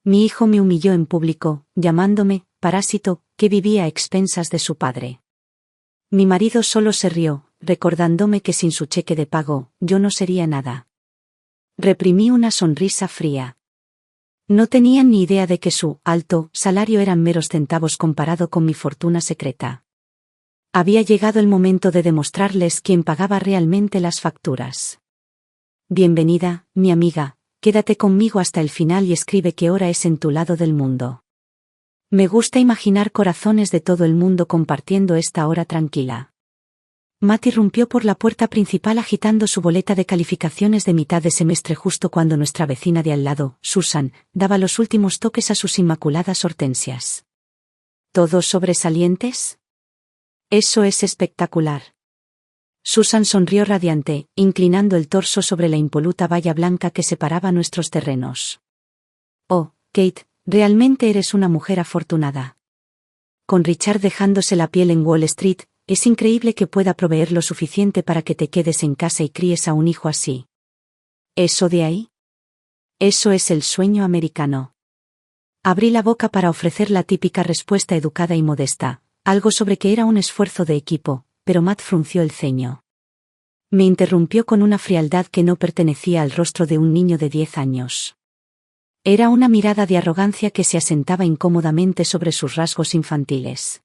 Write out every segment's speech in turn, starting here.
Mi hijo me humilló en público, llamándome parásito, que vivía a expensas de su padre. Mi marido solo se rió, recordándome que sin su cheque de pago, yo no sería nada. Reprimí una sonrisa fría. No tenían ni idea de que su alto salario eran meros centavos comparado con mi fortuna secreta. Había llegado el momento de demostrarles quién pagaba realmente las facturas. Bienvenida, mi amiga, quédate conmigo hasta el final y escribe qué hora es en tu lado del mundo. Me gusta imaginar corazones de todo el mundo compartiendo esta hora tranquila. Matt irrumpió por la puerta principal agitando su boleta de calificaciones de mitad de semestre justo cuando nuestra vecina de al lado, Susan, daba los últimos toques a sus inmaculadas hortensias. ¿Todos sobresalientes? Eso es espectacular. Susan sonrió radiante, inclinando el torso sobre la impoluta valla blanca que separaba nuestros terrenos. Oh, Kate, realmente eres una mujer afortunada. Con Richard dejándose la piel en Wall Street, es increíble que pueda proveer lo suficiente para que te quedes en casa y críes a un hijo así. ¿Eso de ahí? Eso es el sueño americano. Abrí la boca para ofrecer la típica respuesta educada y modesta, algo sobre que era un esfuerzo de equipo, pero Matt frunció el ceño. Me interrumpió con una frialdad que no pertenecía al rostro de un niño de 10 años. Era una mirada de arrogancia que se asentaba incómodamente sobre sus rasgos infantiles.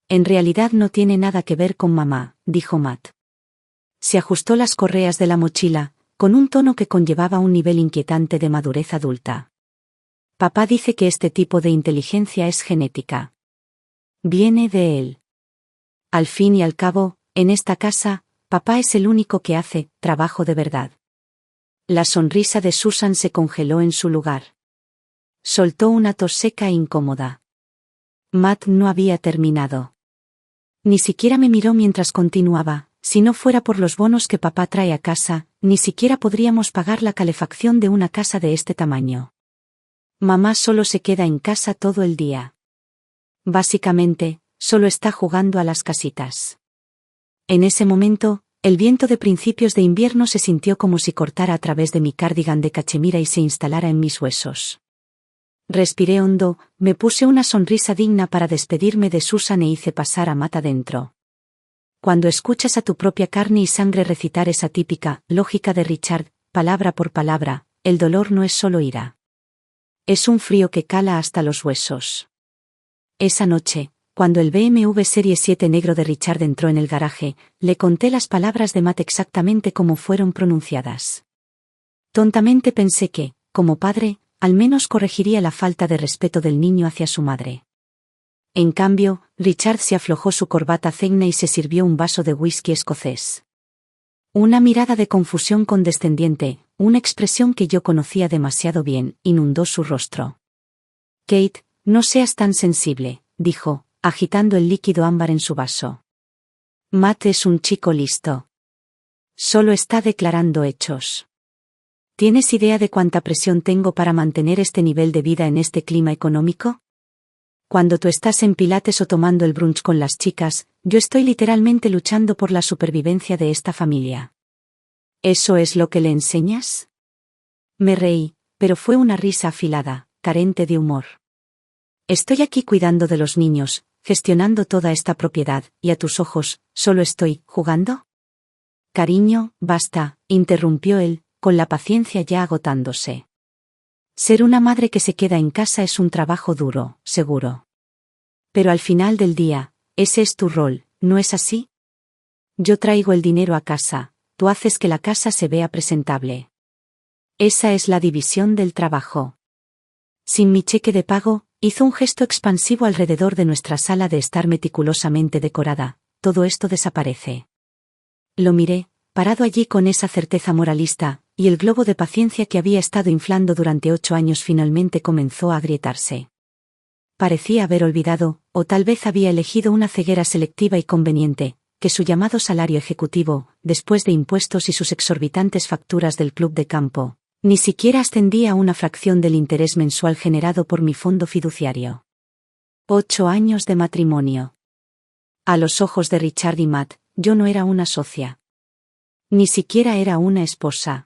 En realidad no tiene nada que ver con mamá, dijo Matt. Se ajustó las correas de la mochila, con un tono que conllevaba un nivel inquietante de madurez adulta. Papá dice que este tipo de inteligencia es genética. Viene de él. Al fin y al cabo, en esta casa, papá es el único que hace trabajo de verdad. La sonrisa de Susan se congeló en su lugar. Soltó una tos seca e incómoda. Matt no había terminado. Ni siquiera me miró mientras continuaba, si no fuera por los bonos que papá trae a casa, ni siquiera podríamos pagar la calefacción de una casa de este tamaño. Mamá solo se queda en casa todo el día. Básicamente, solo está jugando a las casitas. En ese momento, el viento de principios de invierno se sintió como si cortara a través de mi cardigan de cachemira y se instalara en mis huesos. Respiré hondo, me puse una sonrisa digna para despedirme de Susan e hice pasar a Matt adentro. Cuando escuchas a tu propia carne y sangre recitar esa típica lógica de Richard, palabra por palabra, el dolor no es solo ira. Es un frío que cala hasta los huesos. Esa noche, cuando el BMW Serie 7 negro de Richard entró en el garaje, le conté las palabras de Matt exactamente como fueron pronunciadas. Tontamente pensé que, como padre, al menos corregiría la falta de respeto del niño hacia su madre. En cambio, Richard se aflojó su corbata ceña y se sirvió un vaso de whisky escocés. Una mirada de confusión condescendiente, una expresión que yo conocía demasiado bien, inundó su rostro. Kate, no seas tan sensible, dijo, agitando el líquido ámbar en su vaso. Matt es un chico listo. Solo está declarando hechos. ¿Tienes idea de cuánta presión tengo para mantener este nivel de vida en este clima económico? Cuando tú estás en Pilates o tomando el brunch con las chicas, yo estoy literalmente luchando por la supervivencia de esta familia. ¿Eso es lo que le enseñas? Me reí, pero fue una risa afilada, carente de humor. Estoy aquí cuidando de los niños, gestionando toda esta propiedad, y a tus ojos, ¿solo estoy jugando? Cariño, basta, interrumpió él, con la paciencia ya agotándose. Ser una madre que se queda en casa es un trabajo duro, seguro. Pero al final del día, ese es tu rol, ¿no es así? Yo traigo el dinero a casa, tú haces que la casa se vea presentable. Esa es la división del trabajo. Sin mi cheque de pago, hizo un gesto expansivo alrededor de nuestra sala de estar meticulosamente decorada, todo esto desaparece. Lo miré, parado allí con esa certeza moralista, y el globo de paciencia que había estado inflando durante 8 años finalmente comenzó a agrietarse. Parecía haber olvidado, o tal vez había elegido una ceguera selectiva y conveniente, que su llamado salario ejecutivo, después de impuestos y sus exorbitantes facturas del club de campo, ni siquiera ascendía a una fracción del interés mensual generado por mi fondo fiduciario. 8 años de matrimonio. A los ojos de Richard y Matt, yo no era una socia. Ni siquiera era una esposa.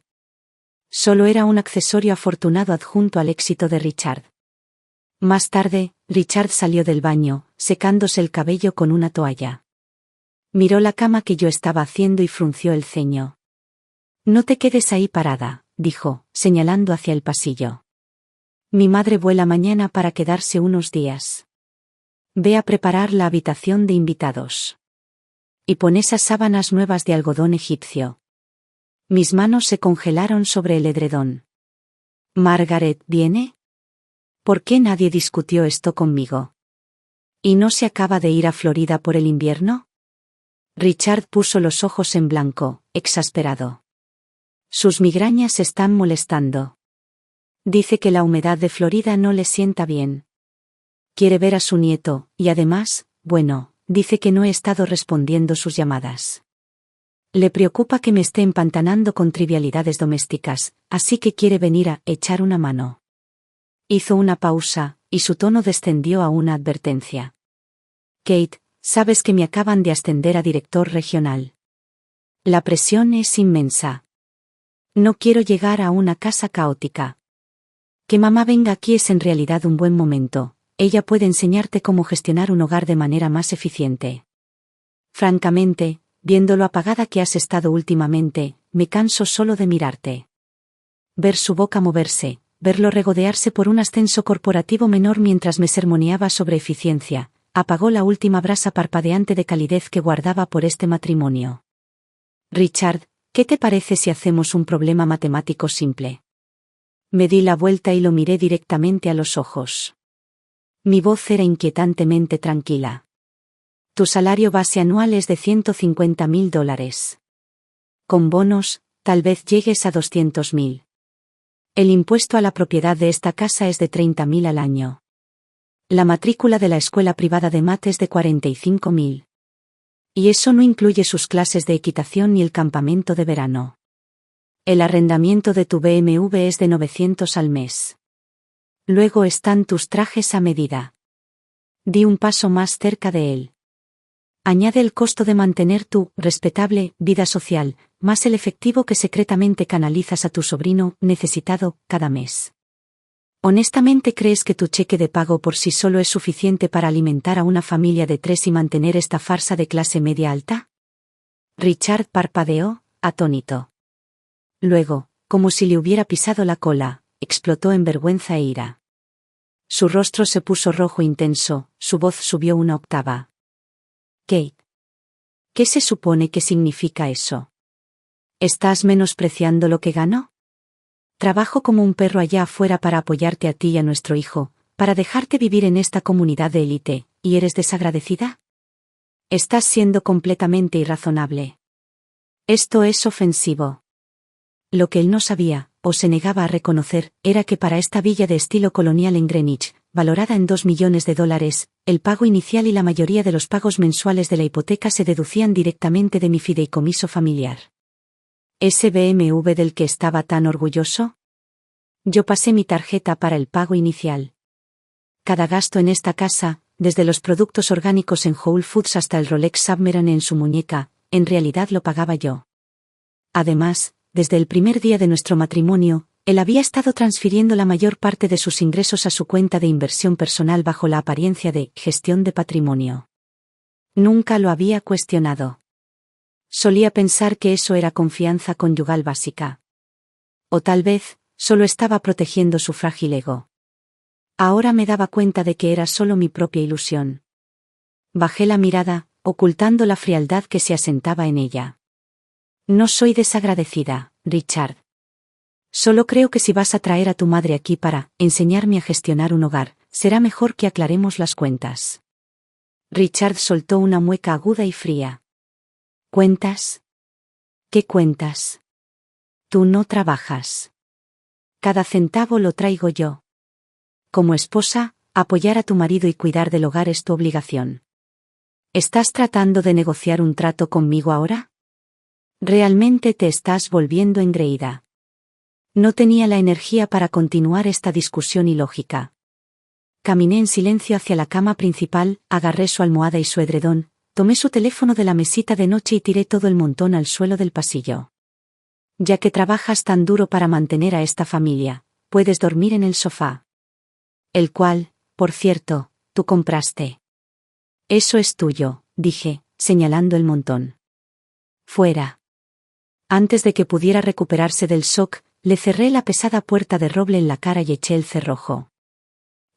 Solo era un accesorio afortunado adjunto al éxito de Richard. Más tarde, Richard salió del baño, secándose el cabello con una toalla. Miró la cama que yo estaba haciendo y frunció el ceño. No te quedes ahí parada, dijo, señalando hacia el pasillo. Mi madre vuela mañana para quedarse unos días. Ve a preparar la habitación de invitados. Y pon esas sábanas nuevas de algodón egipcio. Mis manos se congelaron sobre el edredón. ¿Margaret viene? ¿Por qué nadie discutió esto conmigo? ¿Y no se acaba de ir a Florida por el invierno? Richard puso los ojos en blanco, exasperado. Sus migrañas están molestando. Dice que la humedad de Florida no le sienta bien. Quiere ver a su nieto, y además, bueno, dice que no he estado respondiendo sus llamadas. Le preocupa que me esté empantanando con trivialidades domésticas, así que quiere venir a echar una mano. Hizo una pausa, y su tono descendió a una advertencia. Kate, sabes que me acaban de ascender a director regional. La presión es inmensa. No quiero llegar a una casa caótica. Que mamá venga aquí es en realidad un buen momento. Ella puede enseñarte cómo gestionar un hogar de manera más eficiente. Francamente, viendo lo apagada que has estado últimamente, me canso solo de mirarte. Ver su boca moverse, verlo regodearse por un ascenso corporativo menor mientras me sermoneaba sobre eficiencia, apagó la última brasa parpadeante de calidez que guardaba por este matrimonio. Richard, ¿qué te parece si hacemos un problema matemático simple? Me di la vuelta y lo miré directamente a los ojos. Mi voz era inquietantemente tranquila. Tu salario base anual es de $150.000. Con bonos, tal vez llegues a 200.000. El impuesto a la propiedad de esta casa es de 30.000 al año. La matrícula de la escuela privada de Matt es de 45.000. Y eso no incluye sus clases de equitación ni el campamento de verano. El arrendamiento de tu BMW es de 900 al mes. Luego están tus trajes a medida. Di un paso más cerca de él. Añade el costo de mantener tu respetable vida social, más el efectivo que secretamente canalizas a tu sobrino necesitado cada mes. ¿Honestamente crees que tu cheque de pago por sí solo es suficiente para alimentar a una familia de 3 y mantener esta farsa de clase media alta? Richard parpadeó, atónito. Luego, como si le hubiera pisado la cola, explotó en vergüenza e ira. Su rostro se puso rojo intenso, su voz subió una octava. Kate. ¿Qué se supone que significa eso? ¿Estás menospreciando lo que gano? Trabajo como un perro allá afuera para apoyarte a ti y a nuestro hijo, para dejarte vivir en esta comunidad de élite, ¿y eres desagradecida? Estás siendo completamente irrazonable. Esto es ofensivo. Lo que él no sabía, o se negaba a reconocer, era que para esta villa de estilo colonial en Greenwich, valorada en $2 millones, el pago inicial y la mayoría de los pagos mensuales de la hipoteca se deducían directamente de mi fideicomiso familiar. ¿Ese BMW del que estaba tan orgulloso? Yo pasé mi tarjeta para el pago inicial. Cada gasto en esta casa, desde los productos orgánicos en Whole Foods hasta el Rolex Submarine en su muñeca, en realidad lo pagaba yo. Además, desde el primer día de nuestro matrimonio, él había estado transfiriendo la mayor parte de sus ingresos a su cuenta de inversión personal bajo la apariencia de gestión de patrimonio. Nunca lo había cuestionado. Solía pensar que eso era confianza conyugal básica. O tal vez, solo estaba protegiendo su frágil ego. Ahora me daba cuenta de que era solo mi propia ilusión. Bajé la mirada, ocultando la frialdad que se asentaba en ella. No soy desagradecida, Richard. Solo creo que si vas a traer a tu madre aquí para enseñarme a gestionar un hogar, será mejor que aclaremos las cuentas. Richard soltó una mueca aguda y fría. ¿Cuentas? ¿Qué cuentas? Tú no trabajas. Cada centavo lo traigo yo. Como esposa, apoyar a tu marido y cuidar del hogar es tu obligación. ¿Estás tratando de negociar un trato conmigo ahora? Realmente te estás volviendo engreída. No tenía la energía para continuar esta discusión ilógica. Caminé en silencio hacia la cama principal, agarré su almohada y su edredón, tomé su teléfono de la mesita de noche y tiré todo el montón al suelo del pasillo. Ya que trabajas tan duro para mantener a esta familia, puedes dormir en el sofá. El cual, por cierto, tú compraste. Eso es tuyo, dije, señalando el montón. Fuera. Antes de que pudiera recuperarse del shock, le cerré la pesada puerta de roble en la cara y eché el cerrojo.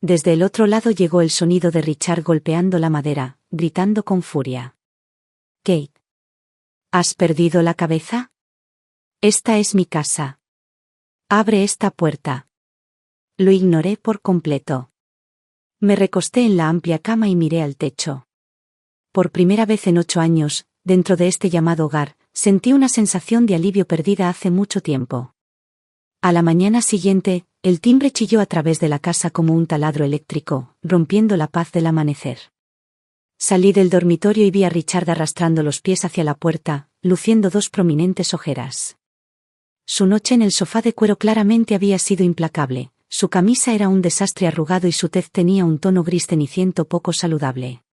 Desde el otro lado llegó el sonido de Richard golpeando la madera, gritando con furia. Kate. ¿Has perdido la cabeza? Esta es mi casa. Abre esta puerta. Lo ignoré por completo. Me recosté en la amplia cama y miré al techo. Por primera vez en 8 años, dentro de este llamado hogar, sentí una sensación de alivio perdida hace mucho tiempo. A la mañana siguiente, el timbre chilló a través de la casa como un taladro eléctrico, rompiendo la paz del amanecer. Salí del dormitorio y vi a Richard arrastrando los pies hacia la puerta, luciendo 2 prominentes ojeras. Su noche en el sofá de cuero claramente había sido implacable, su camisa era un desastre arrugado y su tez tenía un tono gris ceniciento poco saludable.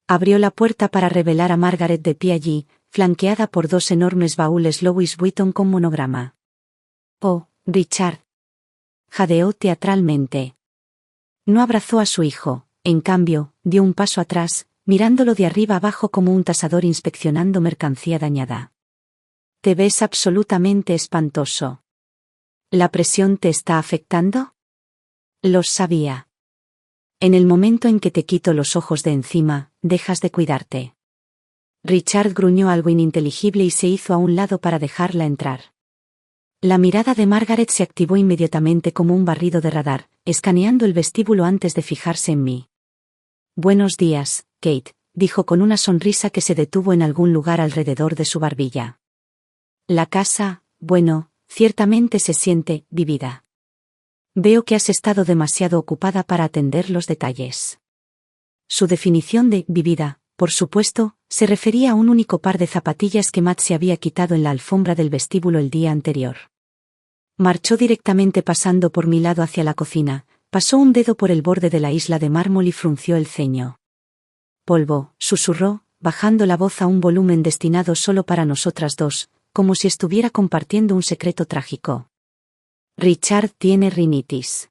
Abrió la puerta para revelar a Margaret de pie allí, flanqueada por 2 enormes baúles Louis Vuitton con monograma. «Oh, Richard», jadeó teatralmente. No abrazó a su hijo, en cambio, dio un paso atrás, mirándolo de arriba abajo como un tasador inspeccionando mercancía dañada. «Te ves absolutamente espantoso. ¿La presión te está afectando?» Lo sabía. En el momento en que te quito los ojos de encima, dejas de cuidarte. Richard gruñó algo ininteligible y se hizo a un lado para dejarla entrar. La mirada de Margaret se activó inmediatamente como un barrido de radar, escaneando el vestíbulo antes de fijarse en mí. «Buenos días, Kate», dijo con una sonrisa que se detuvo en algún lugar alrededor de su barbilla. «La casa, bueno, ciertamente se siente vivida. Veo que has estado demasiado ocupada para atender los detalles». Su definición de vivida, por supuesto, se refería a un único par de zapatillas que Matt se había quitado en la alfombra del vestíbulo el día anterior. Marchó directamente pasando por mi lado hacia la cocina, pasó un dedo por el borde de la isla de mármol y frunció el ceño. «Polvo», susurró, bajando la voz a un volumen destinado solo para nosotras dos, como si estuviera compartiendo un secreto trágico. «Richard tiene rinitis.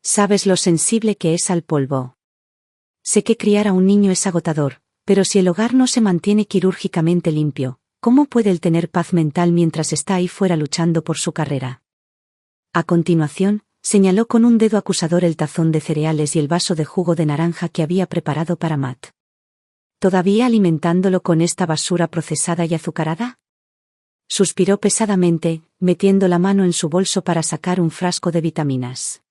¿Sabes lo sensible que es al polvo? Sé que criar a un niño es agotador, pero si el hogar no se mantiene quirúrgicamente limpio, ¿cómo puede él tener paz mental mientras está ahí fuera luchando por su carrera?» A continuación, señaló con un dedo acusador el tazón de cereales y el vaso de jugo de naranja que había preparado para Matt. ¿Todavía alimentándolo con esta basura procesada y azucarada? Suspiró pesadamente, metiendo la mano en su bolso para sacar un frasco de vitaminas.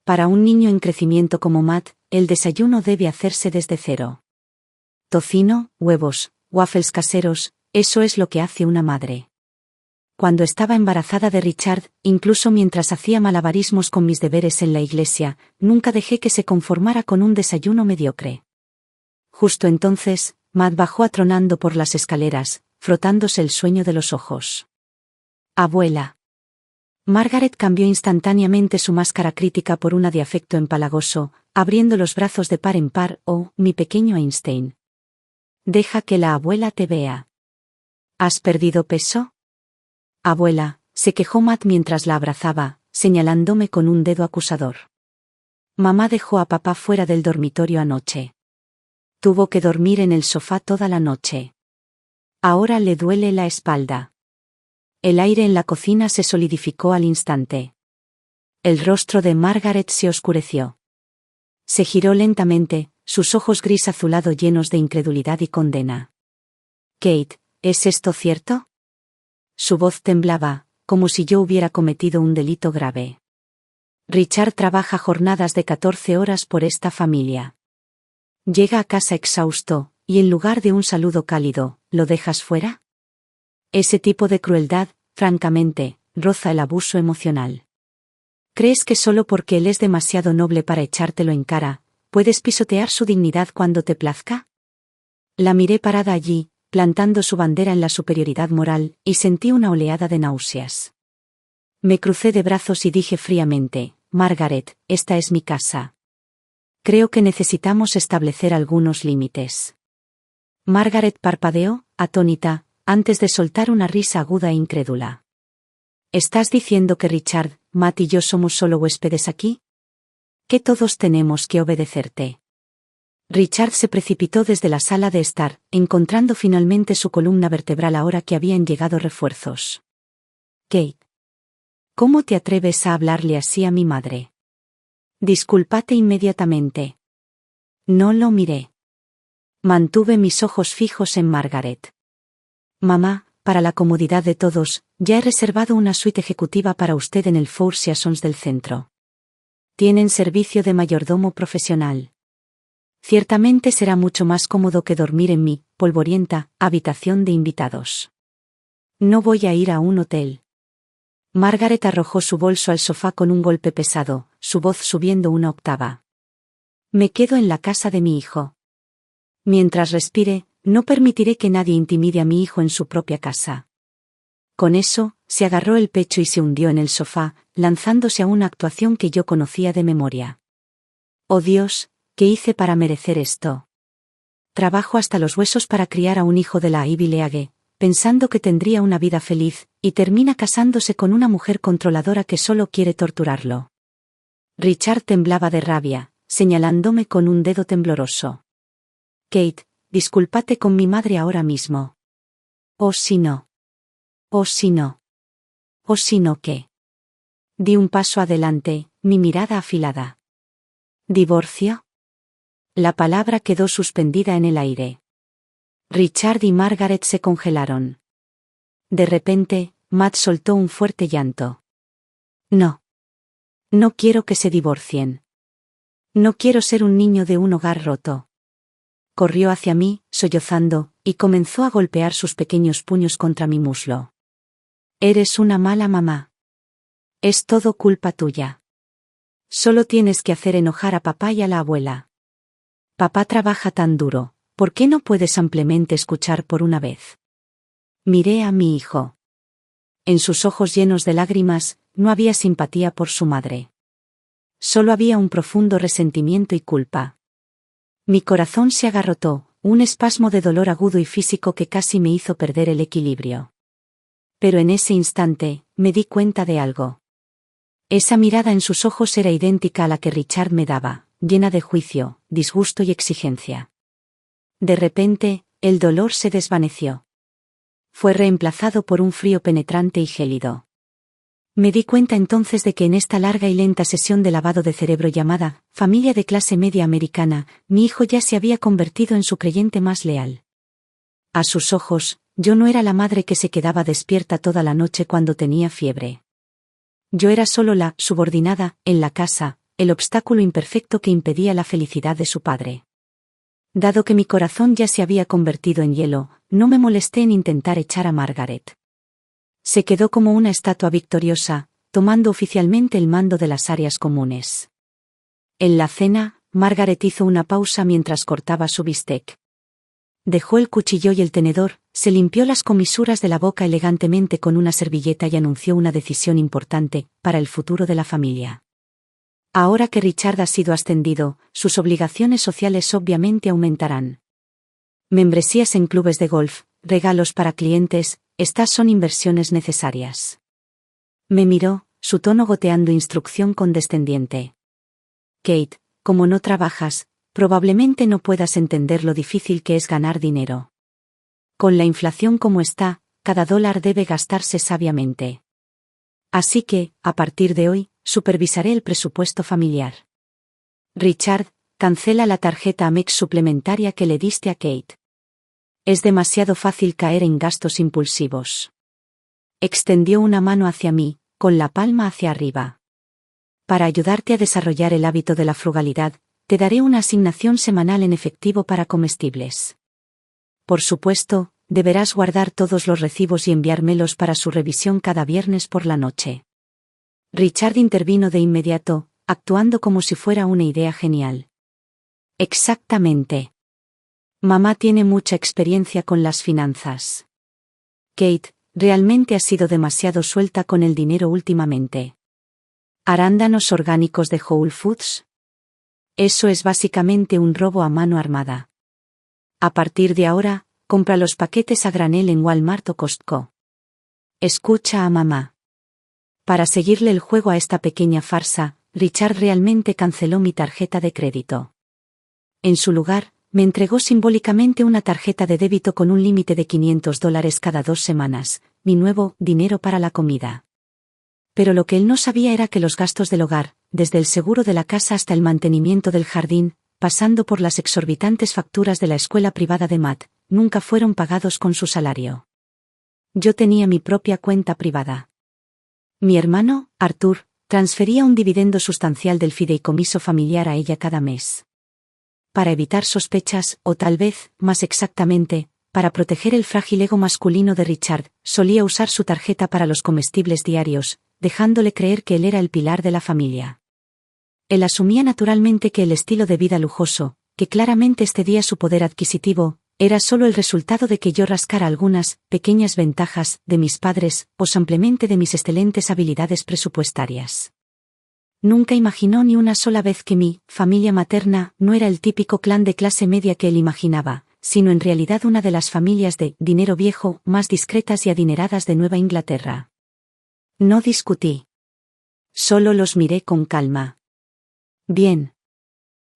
Para un niño en crecimiento como Matt, el desayuno debe hacerse desde cero. Tocino, huevos, waffles caseros, eso es lo que hace una madre. Cuando estaba embarazada de Richard, incluso mientras hacía malabarismos con mis deberes en la iglesia, nunca dejé que se conformara con un desayuno mediocre. Justo entonces, Matt bajó atronando por las escaleras, frotándose el sueño de los ojos. «Abuela». Margaret cambió instantáneamente su máscara crítica por una de afecto empalagoso, abriendo los brazos de par en par. «Oh, mi pequeño Einstein. Deja que la abuela te vea». «¿Has perdido peso?» «Abuela», se quejó Matt mientras la abrazaba, señalándome con un dedo acusador. «Mamá dejó a papá fuera del dormitorio anoche. Tuvo que dormir en el sofá toda la noche. Ahora le duele la espalda». El aire en la cocina se solidificó al instante. El rostro de Margaret se oscureció. Se giró lentamente, sus ojos gris azulado llenos de incredulidad y condena. «Kate, ¿es esto cierto?» Su voz temblaba, como si yo hubiera cometido un delito grave. «Richard trabaja jornadas de 14 horas por esta familia. Llega a casa exhausto, y en lugar de un saludo cálido, ¿lo dejas fuera?» Ese tipo de crueldad, francamente, roza el abuso emocional. ¿Crees que solo porque él es demasiado noble para echártelo en cara, puedes pisotear su dignidad cuando te plazca? La miré parada allí, plantando su bandera en la superioridad moral, y sentí una oleada de náuseas. Me crucé de brazos y dije fríamente: «Margaret, esta es mi casa. Creo que necesitamos establecer algunos límites». Margaret parpadeó, atónita, antes de soltar una risa aguda e incrédula. ¿Estás diciendo que Richard, Matt y yo somos solo huéspedes aquí? ¿Que todos tenemos que obedecerte? Richard se precipitó desde la sala de estar, encontrando finalmente su columna vertebral ahora que habían llegado refuerzos. Kate. ¿Cómo te atreves a hablarle así a mi madre? Discúlpate inmediatamente. No lo miré. Mantuve mis ojos fijos en Margaret. Mamá, para la comodidad de todos, ya he reservado una suite ejecutiva para usted en el Four Seasons del centro. Tienen servicio de mayordomo profesional. Ciertamente será mucho más cómodo que dormir en mi polvorienta habitación de invitados. No voy a ir a un hotel. Margaret arrojó su bolso al sofá con un golpe pesado, su voz subiendo una octava. Me quedo en la casa de mi hijo. Mientras respire, no permitiré que nadie intimide a mi hijo en su propia casa. Con eso, se agarró el pecho y se hundió en el sofá, lanzándose a una actuación que yo conocía de memoria. Oh Dios, ¿qué hice para merecer esto? Trabajo hasta los huesos para criar a un hijo de la Ivy League, pensando que tendría una vida feliz, y termina casándose con una mujer controladora que solo quiere torturarlo. Richard temblaba de rabia, señalándome con un dedo tembloroso. Kate, discúlpate con mi madre ahora mismo. ¿O si no? ¿O si no? ¿O si no qué? Di un paso adelante, mi mirada afilada. ¿Divorcio? La palabra quedó suspendida en el aire. Richard y Margaret se congelaron. De repente, Matt soltó un fuerte llanto. No. No quiero que se divorcien. No quiero ser un niño de un hogar roto. Corrió hacia mí, sollozando, y comenzó a golpear sus pequeños puños contra mi muslo. Eres una mala mamá. Es todo culpa tuya. Solo tienes que hacer enojar a papá y a la abuela. Papá trabaja tan duro. ¿Por qué no puedes ampliamente escuchar por una vez? Miré a mi hijo. En sus ojos llenos de lágrimas, no había simpatía por su madre. Solo había un profundo resentimiento y culpa. Mi corazón se agarrotó, un espasmo de dolor agudo y físico que casi me hizo perder el equilibrio. Pero en ese instante, me di cuenta de algo. Esa mirada en sus ojos era idéntica a la que Richard me daba, llena de juicio, disgusto y exigencia. De repente, el dolor se desvaneció. Fue reemplazado por un frío penetrante y gélido. Me di cuenta entonces de que en esta larga y lenta sesión de lavado de cerebro llamada familia de clase media americana, mi hijo ya se había convertido en su creyente más leal. A sus ojos, yo no era la madre que se quedaba despierta toda la noche cuando tenía fiebre. Yo era solo la subordinada, en la casa, el obstáculo imperfecto que impedía la felicidad de su padre. Dado que mi corazón ya se había convertido en hielo, no me molesté en intentar echar a Margaret. Se quedó como una estatua victoriosa, tomando oficialmente el mando de las áreas comunes. En la cena, Margaret hizo una pausa mientras cortaba su bistec. Dejó el cuchillo y el tenedor, se limpió las comisuras de la boca elegantemente con una servilleta y anunció una decisión importante, para el futuro de la familia. Ahora que Richard ha sido ascendido, sus obligaciones sociales obviamente aumentarán. Membresías en clubes de golf, regalos para clientes, estas son inversiones necesarias. Me miró, su tono goteando instrucción condescendiente. Kate, como no trabajas, probablemente no puedas entender lo difícil que es ganar dinero. Con la inflación como está, cada dólar debe gastarse sabiamente. Así que, a partir de hoy, supervisaré el presupuesto familiar. Richard, cancela la tarjeta Amex suplementaria que le diste a Kate. Es demasiado fácil caer en gastos impulsivos. Extendió una mano hacia mí, con la palma hacia arriba. Para ayudarte a desarrollar el hábito de la frugalidad, te daré una asignación semanal en efectivo para comestibles. Por supuesto, deberás guardar todos los recibos y enviármelos para su revisión cada viernes por la noche. Richard intervino de inmediato, actuando como si fuera una idea genial. Exactamente. Mamá tiene mucha experiencia con las finanzas. Kate, realmente has sido demasiado suelta con el dinero últimamente. ¿Arándanos orgánicos de Whole Foods? Eso es básicamente un robo a mano armada. A partir de ahora, compra los paquetes a granel en Walmart o Costco. Escucha a mamá. Para seguirle el juego a esta pequeña farsa, Richard realmente canceló mi tarjeta de crédito. En su lugar, me entregó simbólicamente una tarjeta de débito con un límite de $500 cada 2 semanas, mi nuevo dinero para la comida. Pero lo que él no sabía era que los gastos del hogar, desde el seguro de la casa hasta el mantenimiento del jardín, pasando por las exorbitantes facturas de la escuela privada de Matt, nunca fueron pagados con su salario. Yo tenía mi propia cuenta privada. Mi hermano, Arthur, transfería un dividendo sustancial del fideicomiso familiar a ella cada mes. Para evitar sospechas, o tal vez, más exactamente, para proteger el frágil ego masculino de Richard, solía usar su tarjeta para los comestibles diarios, dejándole creer que él era el pilar de la familia. Él asumía naturalmente que el estilo de vida lujoso, que claramente excedía su poder adquisitivo, era solo el resultado de que yo rascara algunas pequeñas ventajas de mis padres, o simplemente de mis excelentes habilidades presupuestarias. Nunca imaginó ni una sola vez que mi familia materna no era el típico clan de clase media que él imaginaba, sino en realidad una de las familias de dinero viejo más discretas y adineradas de Nueva Inglaterra. No discutí. Solo los miré con calma. Bien.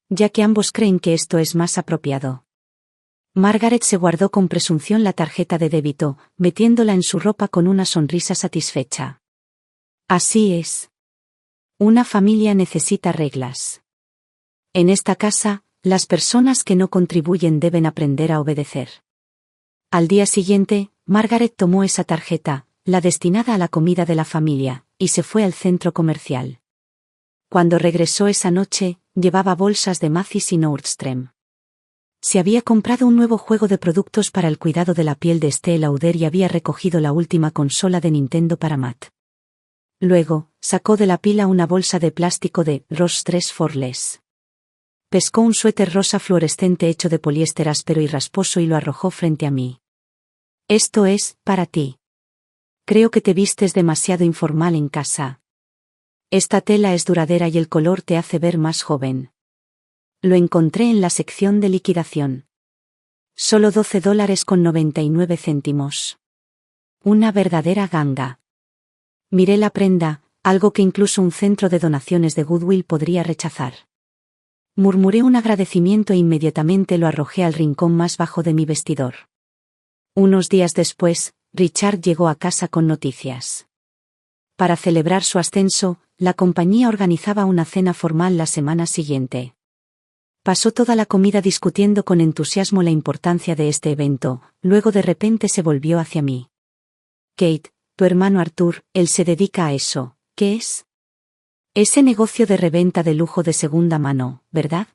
Ya que ambos creen que esto es más apropiado. Margaret se guardó con presunción la tarjeta de débito, metiéndola en su ropa con una sonrisa satisfecha. Así es. Una familia necesita reglas. En esta casa, las personas que no contribuyen deben aprender a obedecer. Al día siguiente, Margaret tomó esa tarjeta, la destinada a la comida de la familia, y se fue al centro comercial. Cuando regresó esa noche, llevaba bolsas de Macy's y Nordstrom. Se había comprado un nuevo juego de productos para el cuidado de la piel de Estée Lauder y había recogido la última consola de Nintendo para Matt. Luego, sacó de la pila una bolsa de plástico de Ross 3 for Less. Pescó un suéter rosa fluorescente hecho de poliéster áspero y rasposo y lo arrojó frente a mí. Esto es, para ti. Creo que te vistes demasiado informal en casa. Esta tela es duradera y el color te hace ver más joven. Lo encontré en la sección de liquidación. Solo $12.99. Una verdadera ganga. Miré la prenda, algo que incluso un centro de donaciones de Goodwill podría rechazar. Murmuré un agradecimiento e inmediatamente lo arrojé al rincón más bajo de mi vestidor. Unos días después, Richard llegó a casa con noticias. Para celebrar su ascenso, la compañía organizaba una cena formal la semana siguiente. Pasó toda la comida discutiendo con entusiasmo la importancia de este evento, luego de repente se volvió hacia mí. Kate, tu hermano Arthur, él se dedica a eso, ¿qué es? Ese negocio de reventa de lujo de segunda mano, ¿verdad?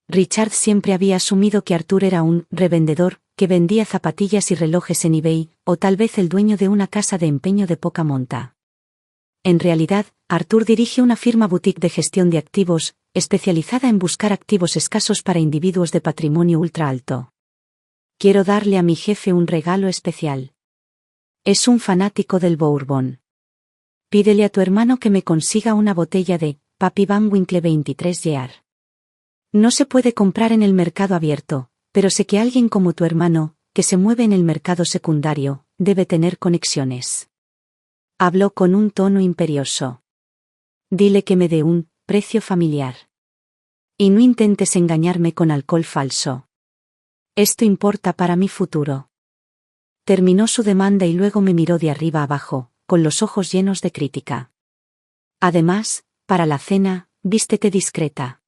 Richard siempre había asumido que Arthur era un revendedor, que vendía zapatillas y relojes en eBay, o tal vez el dueño de una casa de empeño de poca monta. En realidad, Arthur dirige una firma boutique de gestión de activos, especializada en buscar activos escasos para individuos de patrimonio ultra alto. Quiero darle a mi jefe un regalo especial. Es un fanático del bourbon. Pídele a tu hermano que me consiga una botella de Pappy Van Winkle 23 Year. No se puede comprar en el mercado abierto, pero sé que alguien como tu hermano, que se mueve en el mercado secundario, debe tener conexiones. Habló con un tono imperioso. Dile que me dé un precio familiar. Y no intentes engañarme con alcohol falso. Esto importa para mi futuro. Terminó su demanda y luego me miró de arriba abajo, con los ojos llenos de crítica. Además, para la cena, vístete discreta.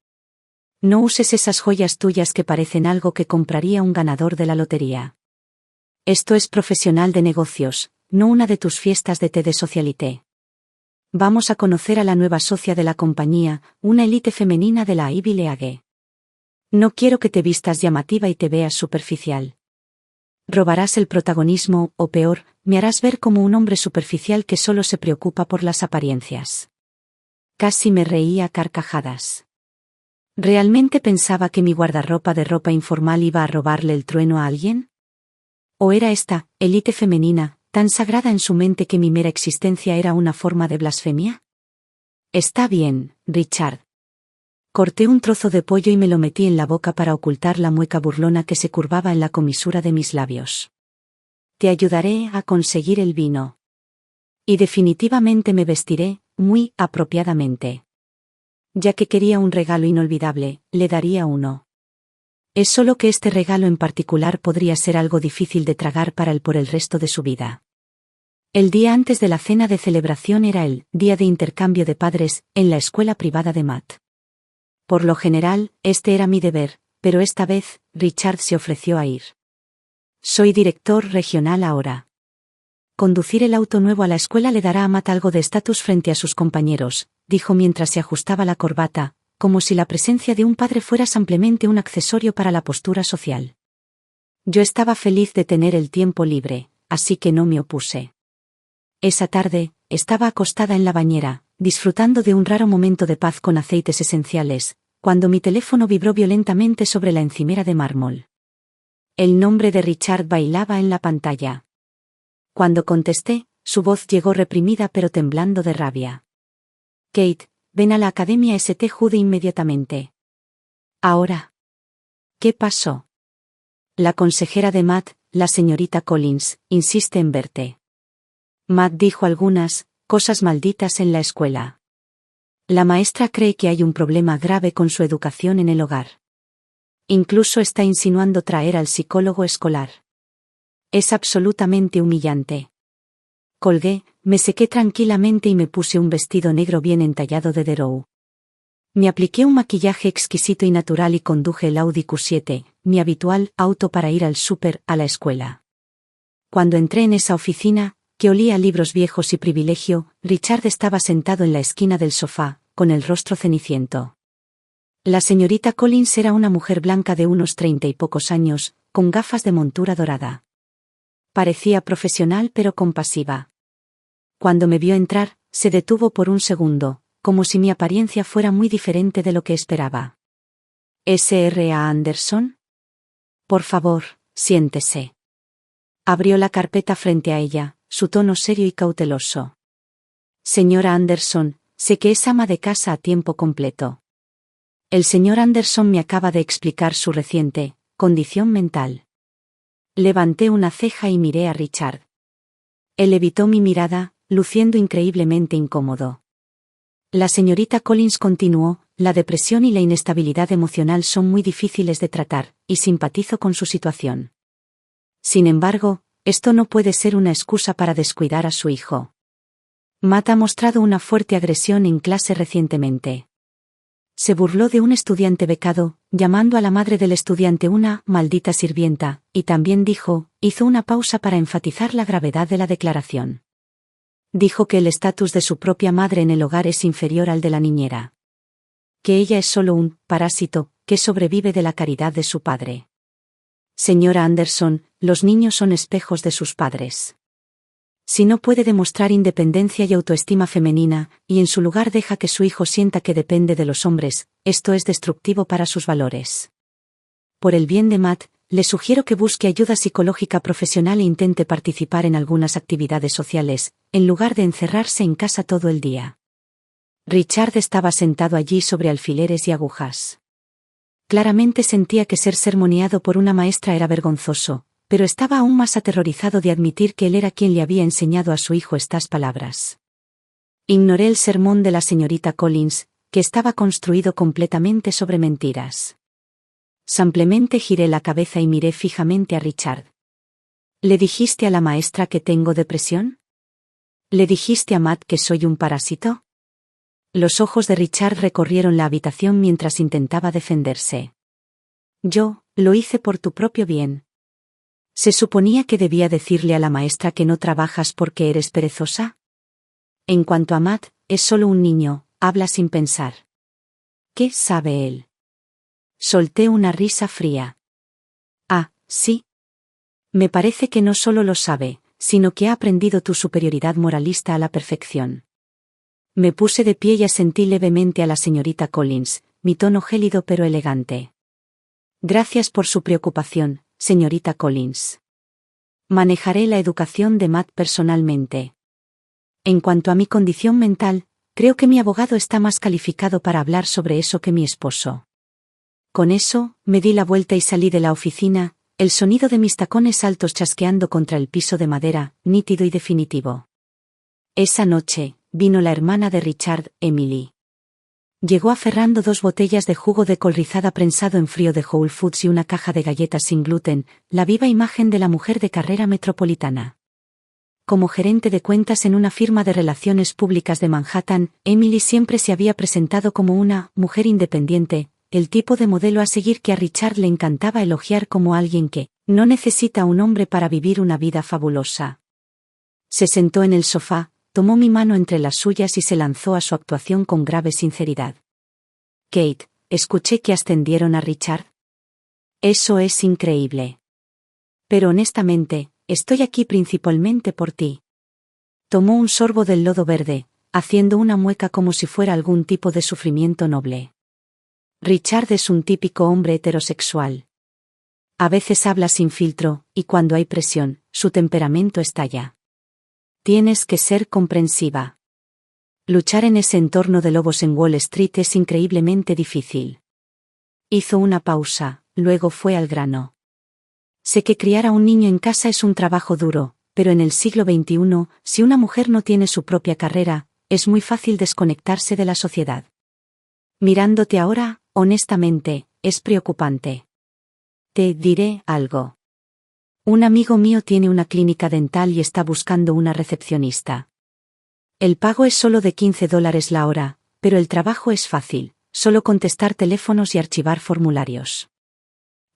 No uses esas joyas tuyas que parecen algo que compraría un ganador de la lotería. Esto es profesional de negocios, no una de tus fiestas de té de socialité. Vamos a conocer a la nueva socia de la compañía, una élite femenina de la Ivy League. No quiero que te vistas llamativa y te veas superficial. Robarás el protagonismo, o peor, me harás ver como un hombre superficial que solo se preocupa por las apariencias. Casi me reía a carcajadas. ¿Realmente pensaba que mi guardarropa de ropa informal iba a robarle el trueno a alguien? ¿O era esta élite femenina tan sagrada en su mente que mi mera existencia era una forma de blasfemia? Está bien, Richard. Corté un trozo de pollo y me lo metí en la boca para ocultar la mueca burlona que se curvaba en la comisura de mis labios. Te ayudaré a conseguir el vino. Y definitivamente me vestiré, muy apropiadamente. Ya que quería un regalo inolvidable, le daría uno. Es solo que este regalo en particular podría ser algo difícil de tragar para él por el resto de su vida. El día antes de la cena de celebración era el día de intercambio de padres en la escuela privada de Matt. Por lo general, este era mi deber, pero esta vez, Richard se ofreció a ir. Soy director regional ahora. Conducir el auto nuevo a la escuela le dará a Matt algo de estatus frente a sus compañeros, dijo mientras se ajustaba la corbata, como si la presencia de un padre fuera simplemente un accesorio para la postura social. Yo estaba feliz de tener el tiempo libre, así que no me opuse. Esa tarde, estaba acostada en la bañera, disfrutando de un raro momento de paz con aceites esenciales, cuando mi teléfono vibró violentamente sobre la encimera de mármol. El nombre de Richard bailaba en la pantalla. Cuando contesté, su voz llegó reprimida pero temblando de rabia. Kate, ven a la Academia St. Jude inmediatamente. Ahora. ¿Qué pasó? La consejera de Matt, la señorita Collins, insiste en verte. Matt dijo algunas cosas malditas en la escuela. La maestra cree que hay un problema grave con su educación en el hogar. Incluso está insinuando traer al psicólogo escolar. Es absolutamente humillante. Colgué, me sequé tranquilamente y me puse un vestido negro bien entallado de Derou. Me apliqué un maquillaje exquisito y natural y conduje el Audi Q7, mi habitual auto para ir al súper, a la escuela. Cuando entré en esa oficina, que olía a libros viejos y privilegio, Richard estaba sentado en la esquina del sofá, con el rostro ceniciento. La señorita Collins era una mujer blanca de unos 30 y pocos años, con gafas de montura dorada. Parecía profesional pero compasiva. Cuando me vio entrar, se detuvo por un segundo, como si mi apariencia fuera muy diferente de lo que esperaba. ¿S.R.A. Anderson? Por favor, siéntese. Abrió la carpeta frente a ella, su tono serio y cauteloso. Señora Anderson, sé que es ama de casa a tiempo completo. El señor Anderson me acaba de explicar su reciente condición mental. Levanté una ceja y miré a Richard. Él evitó mi mirada, luciendo increíblemente incómodo. La señorita Collins continuó, la depresión y la inestabilidad emocional son muy difíciles de tratar, y simpatizo con su situación. Sin embargo, esto no puede ser una excusa para descuidar a su hijo. Matt ha mostrado una fuerte agresión en clase recientemente. Se burló de un estudiante becado, llamando a la madre del estudiante una maldita sirvienta, y también hizo una pausa para enfatizar la gravedad de la declaración. Dijo que el estatus de su propia madre en el hogar es inferior al de la niñera. Que ella es solo un parásito, que sobrevive de la caridad de su padre. Señora Anderson, los niños son espejos de sus padres. Si no puede demostrar independencia y autoestima femenina, y en su lugar deja que su hijo sienta que depende de los hombres, esto es destructivo para sus valores. Por el bien de Matt, le sugiero que busque ayuda psicológica profesional e intente participar en algunas actividades sociales, en lugar de encerrarse en casa todo el día. Richard estaba sentado allí sobre alfileres y agujas. Claramente sentía que ser sermoneado por una maestra era vergonzoso, pero estaba aún más aterrorizado de admitir que él era quien le había enseñado a su hijo estas palabras. Ignoré el sermón de la señorita Collins, que estaba construido completamente sobre mentiras. Simplemente giré la cabeza y miré fijamente a Richard. ¿Le dijiste a la maestra que tengo depresión? ¿Le dijiste a Matt que soy un parásito? Los ojos de Richard recorrieron la habitación mientras intentaba defenderse. Yo, lo hice por tu propio bien. ¿Se suponía que debía decirle a la maestra que no trabajas porque eres perezosa? En cuanto a Matt, es solo un niño, habla sin pensar. ¿Qué sabe él? Solté una risa fría. Ah, sí. Me parece que no solo lo sabe, sino que ha aprendido tu superioridad moralista a la perfección. Me puse de pie y asentí levemente a la señorita Collins, mi tono gélido pero elegante. Gracias por su preocupación, señorita Collins. Manejaré la educación de Matt personalmente. En cuanto a mi condición mental, creo que mi abogado está más calificado para hablar sobre eso que mi esposo. Con eso, me di la vuelta y salí de la oficina, el sonido de mis tacones altos chasqueando contra el piso de madera, nítido y definitivo. Esa noche, vino la hermana de Richard, Emily. Llegó aferrando 2 botellas de jugo de col rizada prensado en frío de Whole Foods y una caja de galletas sin gluten, la viva imagen de la mujer de carrera metropolitana. Como gerente de cuentas en una firma de relaciones públicas de Manhattan, Emily siempre se había presentado como una mujer independiente, el tipo de modelo a seguir que a Richard le encantaba elogiar como alguien que no necesita un hombre para vivir una vida fabulosa. Se sentó en el sofá, tomó mi mano entre las suyas y se lanzó a su actuación con grave sinceridad. Kate, escuché que ascendieron a Richard. Eso es increíble. Pero honestamente, estoy aquí principalmente por ti. Tomó un sorbo del lodo verde, haciendo una mueca como si fuera algún tipo de sufrimiento noble. Richard es un típico hombre heterosexual. A veces habla sin filtro, y cuando hay presión, su temperamento estalla. Tienes que ser comprensiva. Luchar en ese entorno de lobos en Wall Street es increíblemente difícil. Hizo una pausa, luego fue al grano. Sé que criar a un niño en casa es un trabajo duro, pero en el siglo XXI, si una mujer no tiene su propia carrera, es muy fácil desconectarse de la sociedad. Mirándote ahora, honestamente, es preocupante. Te diré algo. Un amigo mío tiene una clínica dental y está buscando una recepcionista. El pago es solo de $15 la hora, pero el trabajo es fácil, solo contestar teléfonos y archivar formularios.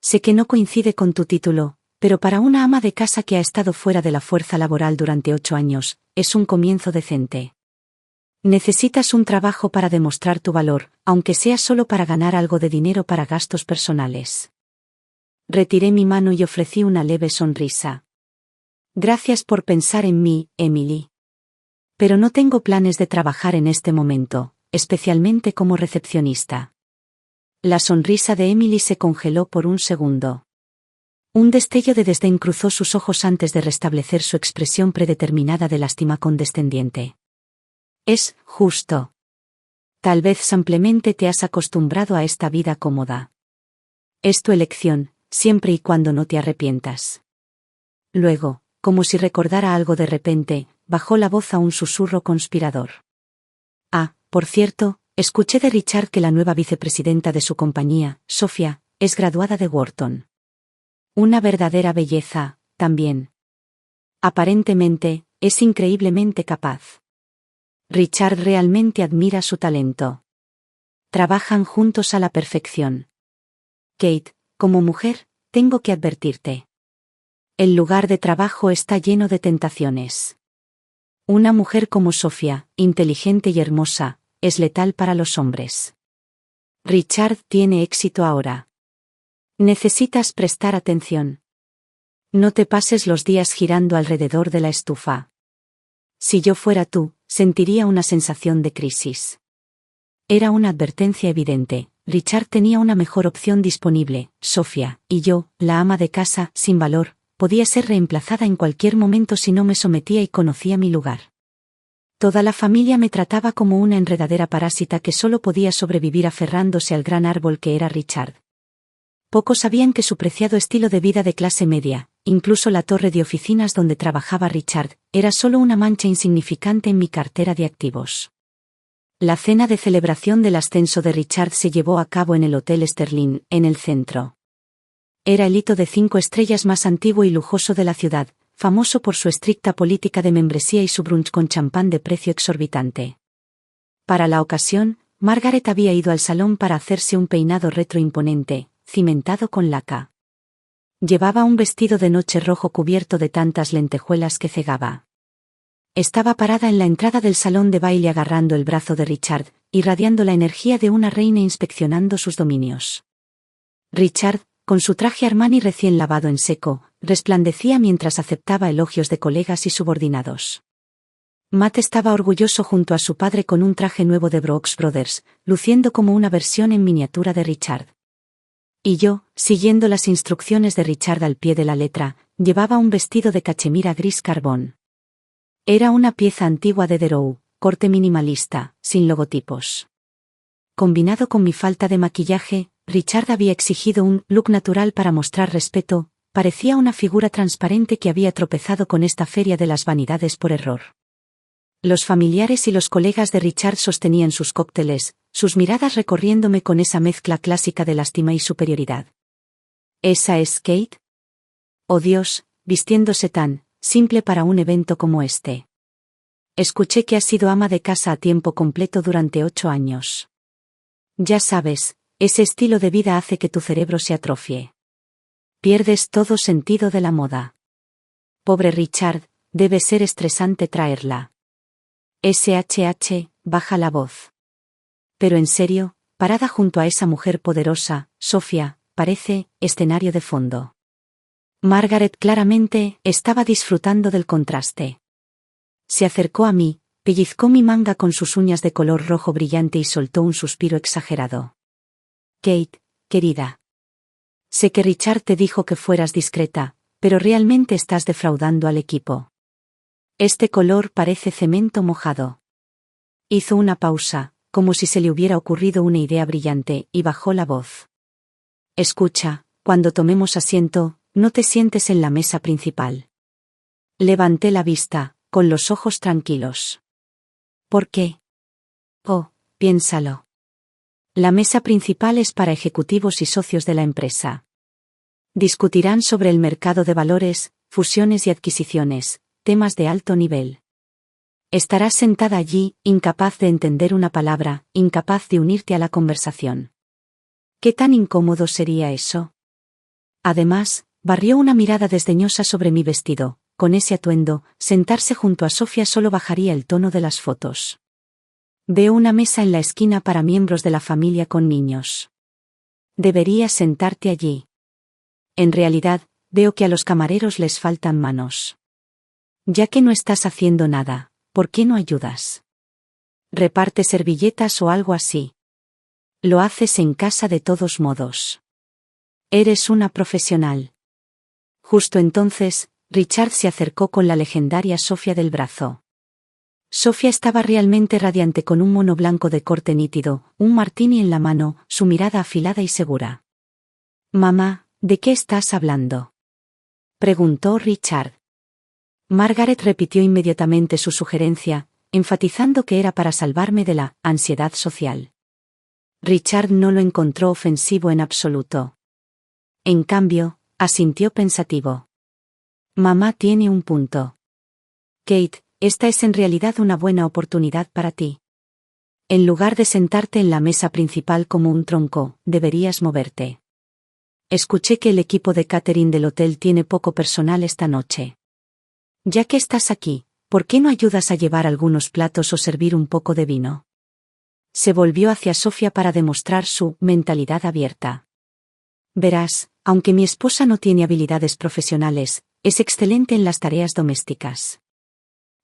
Sé que no coincide con tu título, pero para una ama de casa que ha estado fuera de la fuerza laboral durante 8 años, es un comienzo decente. Necesitas un trabajo para demostrar tu valor, aunque sea solo para ganar algo de dinero para gastos personales. Retiré mi mano y ofrecí una leve sonrisa. Gracias por pensar en mí, Emily. Pero no tengo planes de trabajar en este momento, especialmente como recepcionista. La sonrisa de Emily se congeló por un segundo. Un destello de desdén cruzó sus ojos antes de restablecer su expresión predeterminada de lástima condescendiente. Es justo. Tal vez simplemente te has acostumbrado a esta vida cómoda. Es tu elección, siempre y cuando no te arrepientas. Luego, como si recordara algo de repente, bajó la voz a un susurro conspirador. Ah, por cierto, escuché de Richard que la nueva vicepresidenta de su compañía, Sofía, es graduada de Wharton. Una verdadera belleza, también. Aparentemente, es increíblemente capaz. Richard realmente admira su talento. Trabajan juntos a la perfección. Kate, como mujer, tengo que advertirte. El lugar de trabajo está lleno de tentaciones. Una mujer como Sofía, inteligente y hermosa, es letal para los hombres. Richard tiene éxito ahora. Necesitas prestar atención. No te pases los días girando alrededor de la estufa. Si yo fuera tú, sentiría una sensación de crisis. Era una advertencia evidente. Richard tenía una mejor opción disponible, Sofía, y yo, la ama de casa, sin valor, podía ser reemplazada en cualquier momento si no me sometía y conocía mi lugar. Toda la familia me trataba como una enredadera parásita que solo podía sobrevivir aferrándose al gran árbol que era Richard. Pocos sabían que su preciado estilo de vida de clase media, incluso la torre de oficinas donde trabajaba Richard, era solo una mancha insignificante en mi cartera de activos. La cena de celebración del ascenso de Richard se llevó a cabo en el Hotel Sterling, en el centro. Era el hito de 5 estrellas más antiguo y lujoso de la ciudad, famoso por su estricta política de membresía y su brunch con champán de precio exorbitante. Para la ocasión, Margaret había ido al salón para hacerse un peinado retro imponente, cimentado con laca. Llevaba un vestido de noche rojo cubierto de tantas lentejuelas que cegaba. Estaba parada en la entrada del salón de baile agarrando el brazo de Richard, irradiando la energía de una reina inspeccionando sus dominios. Richard, con su traje Armani recién lavado en seco, resplandecía mientras aceptaba elogios de colegas y subordinados. Matt estaba orgulloso junto a su padre con un traje nuevo de Brooks Brothers, luciendo como una versión en miniatura de Richard. Y yo, siguiendo las instrucciones de Richard al pie de la letra, llevaba un vestido de cachemira gris carbón. Era una pieza antigua de Deroux, corte minimalista, sin logotipos. Combinado con mi falta de maquillaje, Richard había exigido un look natural para mostrar respeto. Parecía una figura transparente que había tropezado con esta feria de las vanidades por error. Los familiares y los colegas de Richard sostenían sus cócteles, sus miradas recorriéndome con esa mezcla clásica de lástima y superioridad. ¿Esa es Kate? Oh Dios, vistiéndose tan simple para un evento como este. Escuché que has sido ama de casa a tiempo completo durante 8 años. Ya sabes, ese estilo de vida hace que tu cerebro se atrofie. Pierdes todo sentido de la moda. Pobre Richard, debe ser estresante traerla. Baja la voz. Pero en serio, parada junto a esa mujer poderosa, Sofía, parece escenario de fondo. Margaret claramente estaba disfrutando del contraste. Se acercó a mí, pellizcó mi manga con sus uñas de color rojo brillante y soltó un suspiro exagerado. Kate, querida. Sé que Richard te dijo que fueras discreta, pero realmente estás defraudando al equipo. Este color parece cemento mojado. Hizo una pausa, como si se le hubiera ocurrido una idea brillante, y bajó la voz. Escucha, cuando tomemos asiento, no te sientes en la mesa principal. Levanté la vista, con los ojos tranquilos. ¿Por qué? Oh, piénsalo. La mesa principal es para ejecutivos y socios de la empresa. Discutirán sobre el mercado de valores, fusiones y adquisiciones, temas de alto nivel. Estarás sentada allí, incapaz de entender una palabra, incapaz de unirte a la conversación. ¿Qué tan incómodo sería eso? Además, barrió una mirada desdeñosa sobre mi vestido. Con ese atuendo, sentarse junto a Sofía solo bajaría el tono de las fotos. Veo una mesa en la esquina para miembros de la familia con niños. Deberías sentarte allí. En realidad, veo que a los camareros les faltan manos. Ya que no estás haciendo nada, ¿por qué no ayudas? Reparte servilletas o algo así. Lo haces en casa de todos modos. Eres una profesional. Justo entonces, Richard se acercó con la legendaria Sofía del brazo. Sofía estaba realmente radiante con un mono blanco de corte nítido, un martini en la mano, su mirada afilada y segura. Mamá, ¿de qué estás hablando? Preguntó Richard. Margaret repitió inmediatamente su sugerencia, enfatizando que era para salvarme de la ansiedad social. Richard no lo encontró ofensivo en absoluto. En cambio, asintió pensativo. Mamá tiene un punto. Kate, esta es en realidad una buena oportunidad para ti. En lugar de sentarte en la mesa principal como un tronco, deberías moverte. Escuché que el equipo de catering del hotel tiene poco personal esta noche. Ya que estás aquí, ¿por qué no ayudas a llevar algunos platos o servir un poco de vino? Se volvió hacia Sofía para demostrar su mentalidad abierta. Verás, aunque mi esposa no tiene habilidades profesionales, es excelente en las tareas domésticas.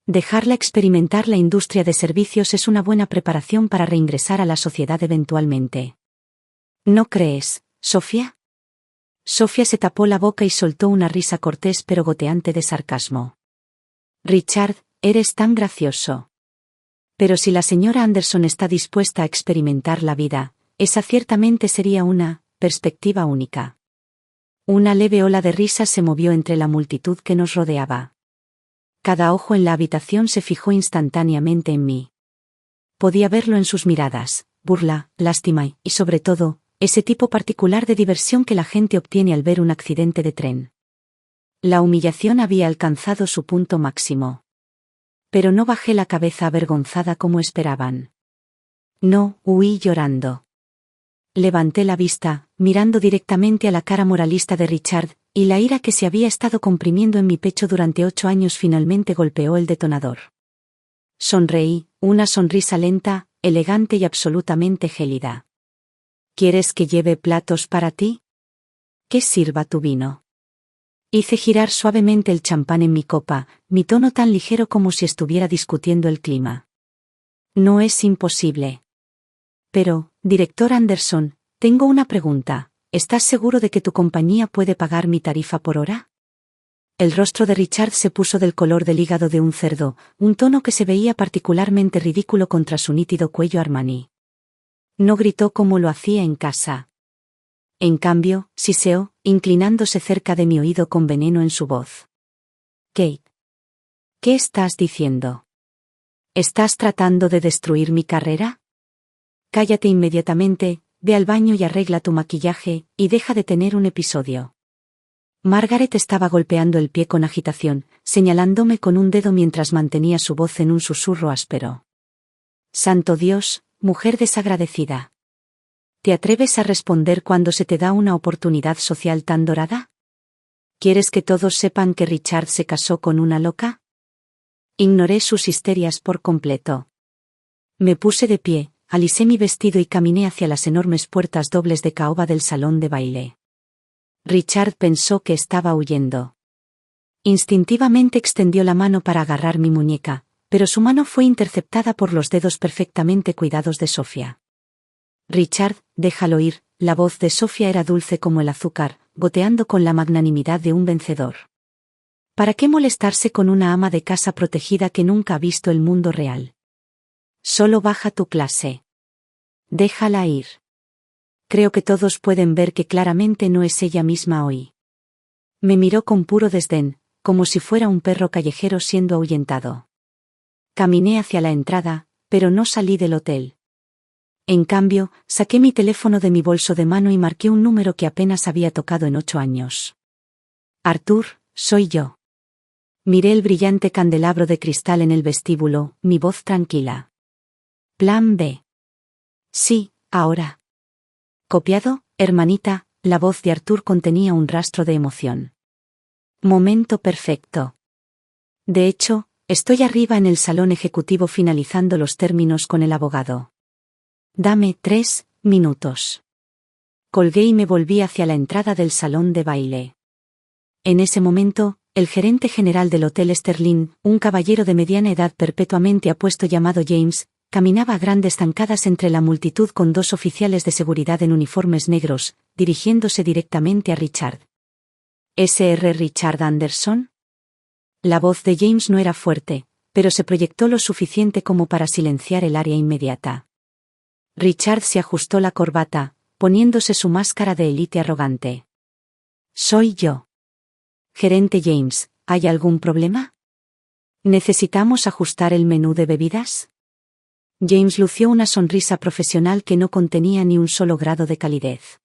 Dejarla experimentar la industria de servicios es una buena preparación para reingresar a la sociedad eventualmente. ¿No crees, Sofía? Sofía se tapó la boca y soltó una risa cortés pero goteante de sarcasmo. Richard, eres tan gracioso. Pero si la señora Anderson está dispuesta a experimentar la vida, esa ciertamente sería una perspectiva única. Una leve ola de risa se movió entre la multitud que nos rodeaba. Cada ojo en la habitación se fijó instantáneamente en mí. Podía verlo en sus miradas, burla, lástima y, sobre todo, ese tipo particular de diversión que la gente obtiene al ver un accidente de tren. La humillación había alcanzado su punto máximo. Pero no bajé la cabeza avergonzada como esperaban. No, huí llorando. Levanté la vista, mirando directamente a la cara moralista de Richard, y la ira que se había estado comprimiendo en mi pecho durante 8 años finalmente golpeó el detonador. Sonreí, una sonrisa lenta, elegante y absolutamente gélida. ¿Quieres que lleve platos para ti? ¿Que sirva tu vino? Hice girar suavemente el champán en mi copa, mi tono tan ligero como si estuviera discutiendo el clima. No es imposible. Pero, director Anderson, tengo una pregunta. ¿Estás seguro de que tu compañía puede pagar mi tarifa por hora? El rostro de Richard se puso del color del hígado de un cerdo, un tono que se veía particularmente ridículo contra su nítido cuello Armani. No gritó como lo hacía en casa. En cambio, siseó, inclinándose cerca de mi oído con veneno en su voz. Kate. ¿Qué estás diciendo? ¿Estás tratando de destruir mi carrera? Cállate inmediatamente, ve al baño y arregla tu maquillaje, y deja de tener un episodio. Margaret estaba golpeando el pie con agitación, señalándome con un dedo mientras mantenía su voz en un susurro áspero. Santo Dios, mujer desagradecida. ¿Te atreves a responder cuando se te da una oportunidad social tan dorada? ¿Quieres que todos sepan que Richard se casó con una loca? Ignoré sus histerias por completo. Me puse de pie, alisé mi vestido y caminé hacia las enormes puertas dobles de caoba del salón de baile. Richard pensó que estaba huyendo. Instintivamente extendió la mano para agarrar mi muñeca, pero su mano fue interceptada por los dedos perfectamente cuidados de Sofía. Richard, déjalo ir, la voz de Sofía era dulce como el azúcar, goteando con la magnanimidad de un vencedor. ¿Para qué molestarse con una ama de casa protegida que nunca ha visto el mundo real? Solo baja tu clase. Déjala ir. Creo que todos pueden ver que claramente no es ella misma hoy. Me miró con puro desdén, como si fuera un perro callejero siendo ahuyentado. Caminé hacia la entrada, pero no salí del hotel. En cambio, saqué mi teléfono de mi bolso de mano y marqué un número que apenas había tocado en 8 años. Arthur, soy yo. Miré el brillante candelabro de cristal en el vestíbulo, mi voz tranquila. Plan B. Sí, ahora. Copiado, hermanita, la voz de Arthur contenía un rastro de emoción. Momento perfecto. De hecho, estoy arriba en el salón ejecutivo finalizando los términos con el abogado. Dame 3 minutos. Colgué y me volví hacia la entrada del salón de baile. En ese momento, el gerente general del Hotel Sterling, un caballero de mediana edad perpetuamente apuesto llamado James, caminaba a grandes zancadas entre la multitud con 2 oficiales de seguridad en uniformes negros, dirigiéndose directamente a Richard. ¿Sr. Richard Anderson? La voz de James no era fuerte, pero se proyectó lo suficiente como para silenciar el área inmediata. Richard se ajustó la corbata, poniéndose su máscara de élite arrogante. Soy yo. Gerente James, ¿hay algún problema? ¿Necesitamos ajustar el menú de bebidas? James lució una sonrisa profesional que no contenía ni un solo grado de calidez.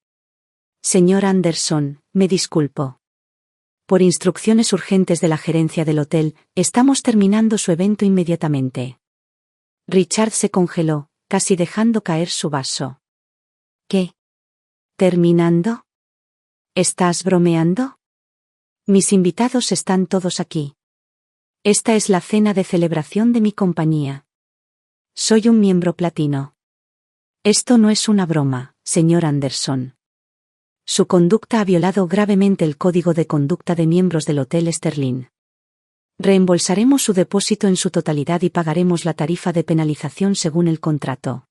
Señor Anderson, me disculpo. Por instrucciones urgentes de la gerencia del hotel, estamos terminando su evento inmediatamente. Richard se congeló, casi dejando caer su vaso. ¿Qué? ¿Terminando? ¿Estás bromeando? Mis invitados están todos aquí. Esta es la cena de celebración de mi compañía. Soy un miembro platino. Esto no es una broma, señor Anderson. Su conducta ha violado gravemente el código de conducta de miembros del Hotel Sterling. Reembolsaremos su depósito en su totalidad y pagaremos la tarifa de penalización según el contrato.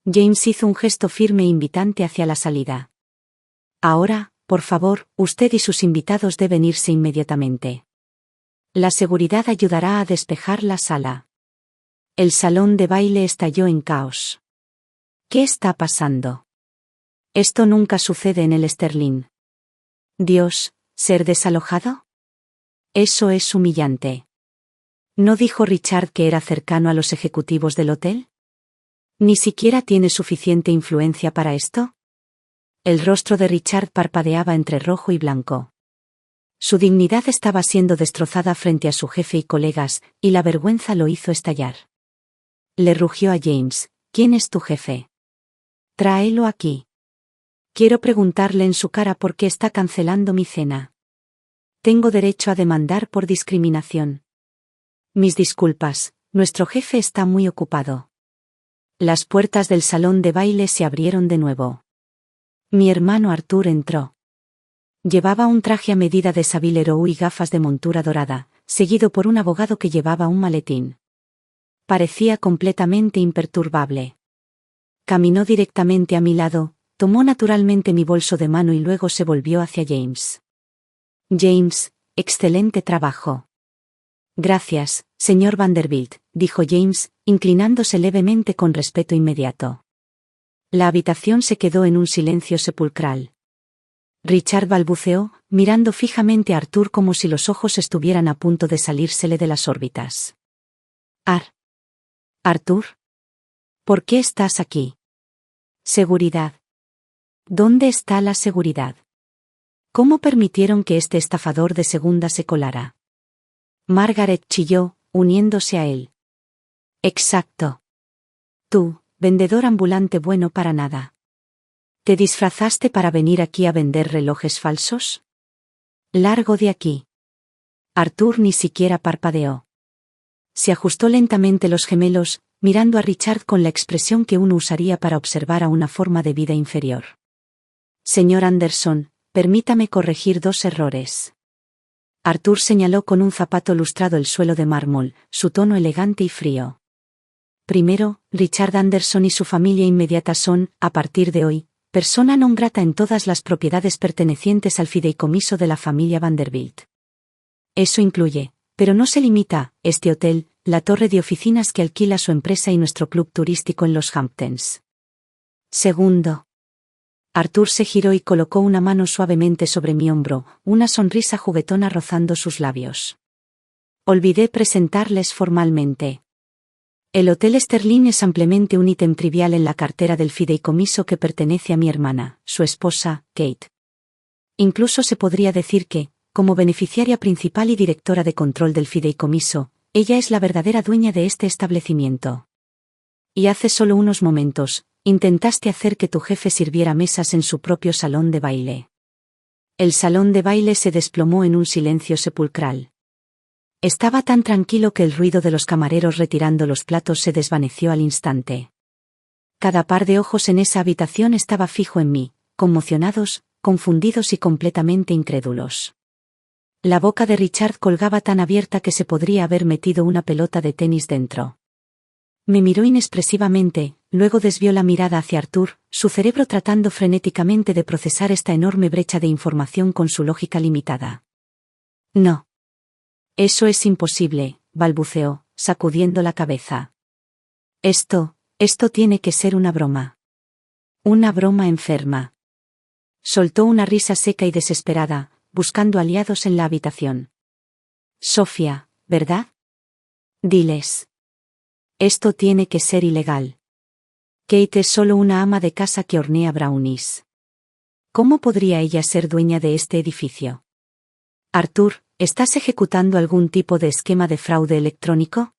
James hizo un gesto firme e invitante hacia la salida. Ahora, por favor, usted y sus invitados deben irse inmediatamente. La seguridad ayudará a despejar la sala. El salón de baile estalló en caos. ¿Qué está pasando? Esto nunca sucede en el Sterling. Dios, ¿ser desalojado? Eso es humillante. ¿No dijo Richard que era cercano a los ejecutivos del hotel? ¿Ni siquiera tiene suficiente influencia para esto? El rostro de Richard parpadeaba entre rojo y blanco. Su dignidad estaba siendo destrozada frente a su jefe y colegas, y la vergüenza lo hizo estallar. Le rugió a James, ¿quién es tu jefe? Tráelo aquí. Quiero preguntarle en su cara por qué está cancelando mi cena. Tengo derecho a demandar por discriminación. Mis disculpas, nuestro jefe está muy ocupado. Las puertas del salón de baile se abrieron de nuevo. Mi hermano Arthur entró. Llevaba un traje a medida de Savile Row y gafas de montura dorada, seguido por un abogado que llevaba un maletín. Parecía completamente imperturbable. Caminó directamente a mi lado, tomó naturalmente mi bolso de mano y luego se volvió hacia James. James, excelente trabajo. Gracias, señor Vanderbilt, dijo James, inclinándose levemente con respeto inmediato. La habitación se quedó en un silencio sepulcral. Richard balbuceó, mirando fijamente a Arthur como si los ojos estuvieran a punto de salírsele de las órbitas. Arthur. ¿Por qué estás aquí? Seguridad. ¿Dónde está la seguridad? ¿Cómo permitieron que este estafador de segunda se colara? Margaret chilló, uniéndose a él. Exacto. Tú, vendedor ambulante bueno para nada. ¿Te disfrazaste para venir aquí a vender relojes falsos? Largo de aquí. Arthur ni siquiera parpadeó. Se ajustó lentamente los gemelos, mirando a Richard con la expresión que uno usaría para observar a una forma de vida inferior. Señor Anderson, permítame corregir 2 errores. Arthur señaló con un zapato lustrado el suelo de mármol, su tono elegante y frío. Primero, Richard Anderson y su familia inmediata son, a partir de hoy, persona non grata en todas las propiedades pertenecientes al fideicomiso de la familia Vanderbilt. Eso incluye, pero no se limita, este hotel, la torre de oficinas que alquila su empresa y nuestro club turístico en los Hamptons. Segundo. Arthur se giró y colocó una mano suavemente sobre mi hombro, una sonrisa juguetona rozando sus labios. Olvidé presentarles formalmente. El Hotel Sterling es ampliamente un ítem trivial en la cartera del fideicomiso que pertenece a mi hermana, su esposa, Kate. Incluso se podría decir que, como beneficiaria principal y directora de control del fideicomiso, ella es la verdadera dueña de este establecimiento. Y hace solo unos momentos, intentaste hacer que tu jefe sirviera mesas en su propio salón de baile. El salón de baile se desplomó en un silencio sepulcral. Estaba tan tranquilo que el ruido de los camareros retirando los platos se desvaneció al instante. Cada par de ojos en esa habitación estaba fijo en mí, conmocionados, confundidos y completamente incrédulos. La boca de Richard colgaba tan abierta que se podría haber metido una pelota de tenis dentro. Me miró inexpresivamente, luego desvió la mirada hacia Arthur, su cerebro tratando frenéticamente de procesar esta enorme brecha de información con su lógica limitada. No. Eso es imposible, balbuceó, sacudiendo la cabeza. Esto tiene que ser una broma. Una broma enferma. Soltó una risa seca y desesperada, buscando aliados en la habitación. Sofía, ¿verdad? Diles. Esto tiene que ser ilegal. Kate es solo una ama de casa que hornea brownies. ¿Cómo podría ella ser dueña de este edificio? Arthur, ¿estás ejecutando algún tipo de esquema de fraude electrónico?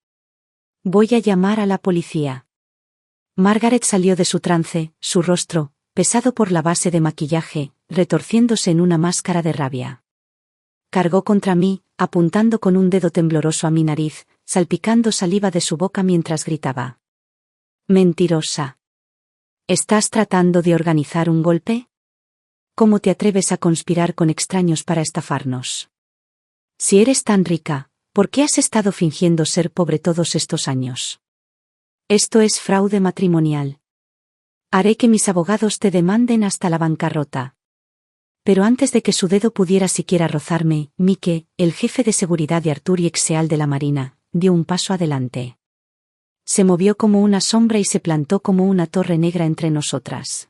Voy a llamar a la policía. Margaret salió de su trance, su rostro, pesado por la base de maquillaje, retorciéndose en una máscara de rabia. Cargó contra mí, apuntando con un dedo tembloroso a mi nariz, salpicando saliva de su boca mientras gritaba. Mentirosa. ¿Estás tratando de organizar un golpe? ¿Cómo te atreves a conspirar con extraños para estafarnos? Si eres tan rica, ¿por qué has estado fingiendo ser pobre todos estos años? Esto es fraude matrimonial. Haré que mis abogados te demanden hasta la bancarrota. Pero antes de que su dedo pudiera siquiera rozarme, Mike, el jefe de seguridad de Arthur y ex-seal de la Marina, dio un paso adelante. Se movió como una sombra y se plantó como una torre negra entre nosotras.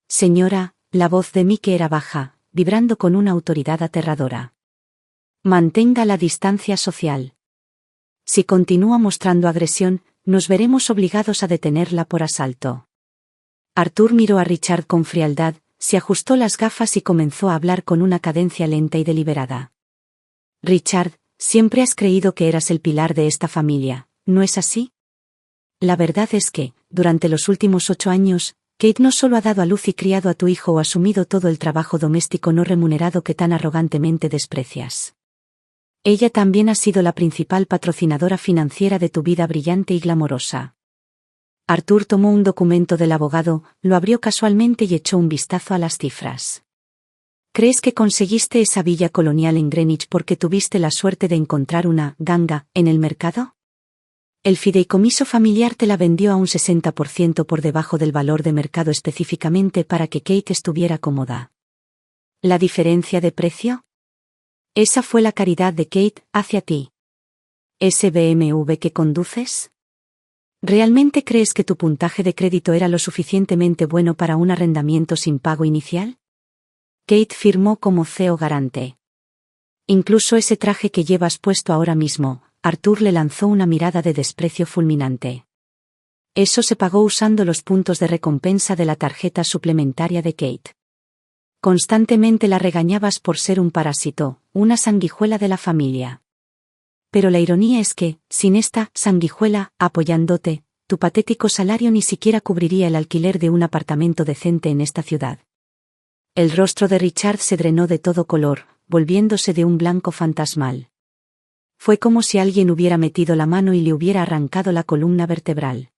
Señora, la voz de Mike era baja, vibrando con una autoridad aterradora. Mantenga la distancia social. Si continúa mostrando agresión, nos veremos obligados a detenerla por asalto. Arthur miró a Richard con frialdad, se ajustó las gafas y comenzó a hablar con una cadencia lenta y deliberada. Richard, siempre has creído que eras el pilar de esta familia, ¿no es así? La verdad es que, durante los últimos 8 años, Kate no solo ha dado a luz y criado a tu hijo o asumido todo el trabajo doméstico no remunerado que tan arrogantemente desprecias. Ella también ha sido la principal patrocinadora financiera de tu vida brillante y glamorosa. Arthur tomó un documento del abogado, lo abrió casualmente y echó un vistazo a las cifras. ¿Crees que conseguiste esa villa colonial en Greenwich porque tuviste la suerte de encontrar una ganga en el mercado? El fideicomiso familiar te la vendió a un 60% por debajo del valor de mercado específicamente para que Kate estuviera cómoda. ¿La diferencia de precio? Esa fue la caridad de Kate hacia ti. ¿Ese BMW que conduces? ¿Realmente crees que tu puntaje de crédito era lo suficientemente bueno para un arrendamiento sin pago inicial? Kate firmó como CEO garante. Incluso ese traje que llevas puesto ahora mismo, Arthur le lanzó una mirada de desprecio fulminante. Eso se pagó usando los puntos de recompensa de la tarjeta suplementaria de Kate. Constantemente la regañabas por ser un parásito, una sanguijuela de la familia. Pero la ironía es que, sin esta sanguijuela apoyándote, tu patético salario ni siquiera cubriría el alquiler de un apartamento decente en esta ciudad. El rostro de Richard se drenó de todo color, volviéndose de un blanco fantasmal. Fue como si alguien hubiera metido la mano y le hubiera arrancado la columna vertebral.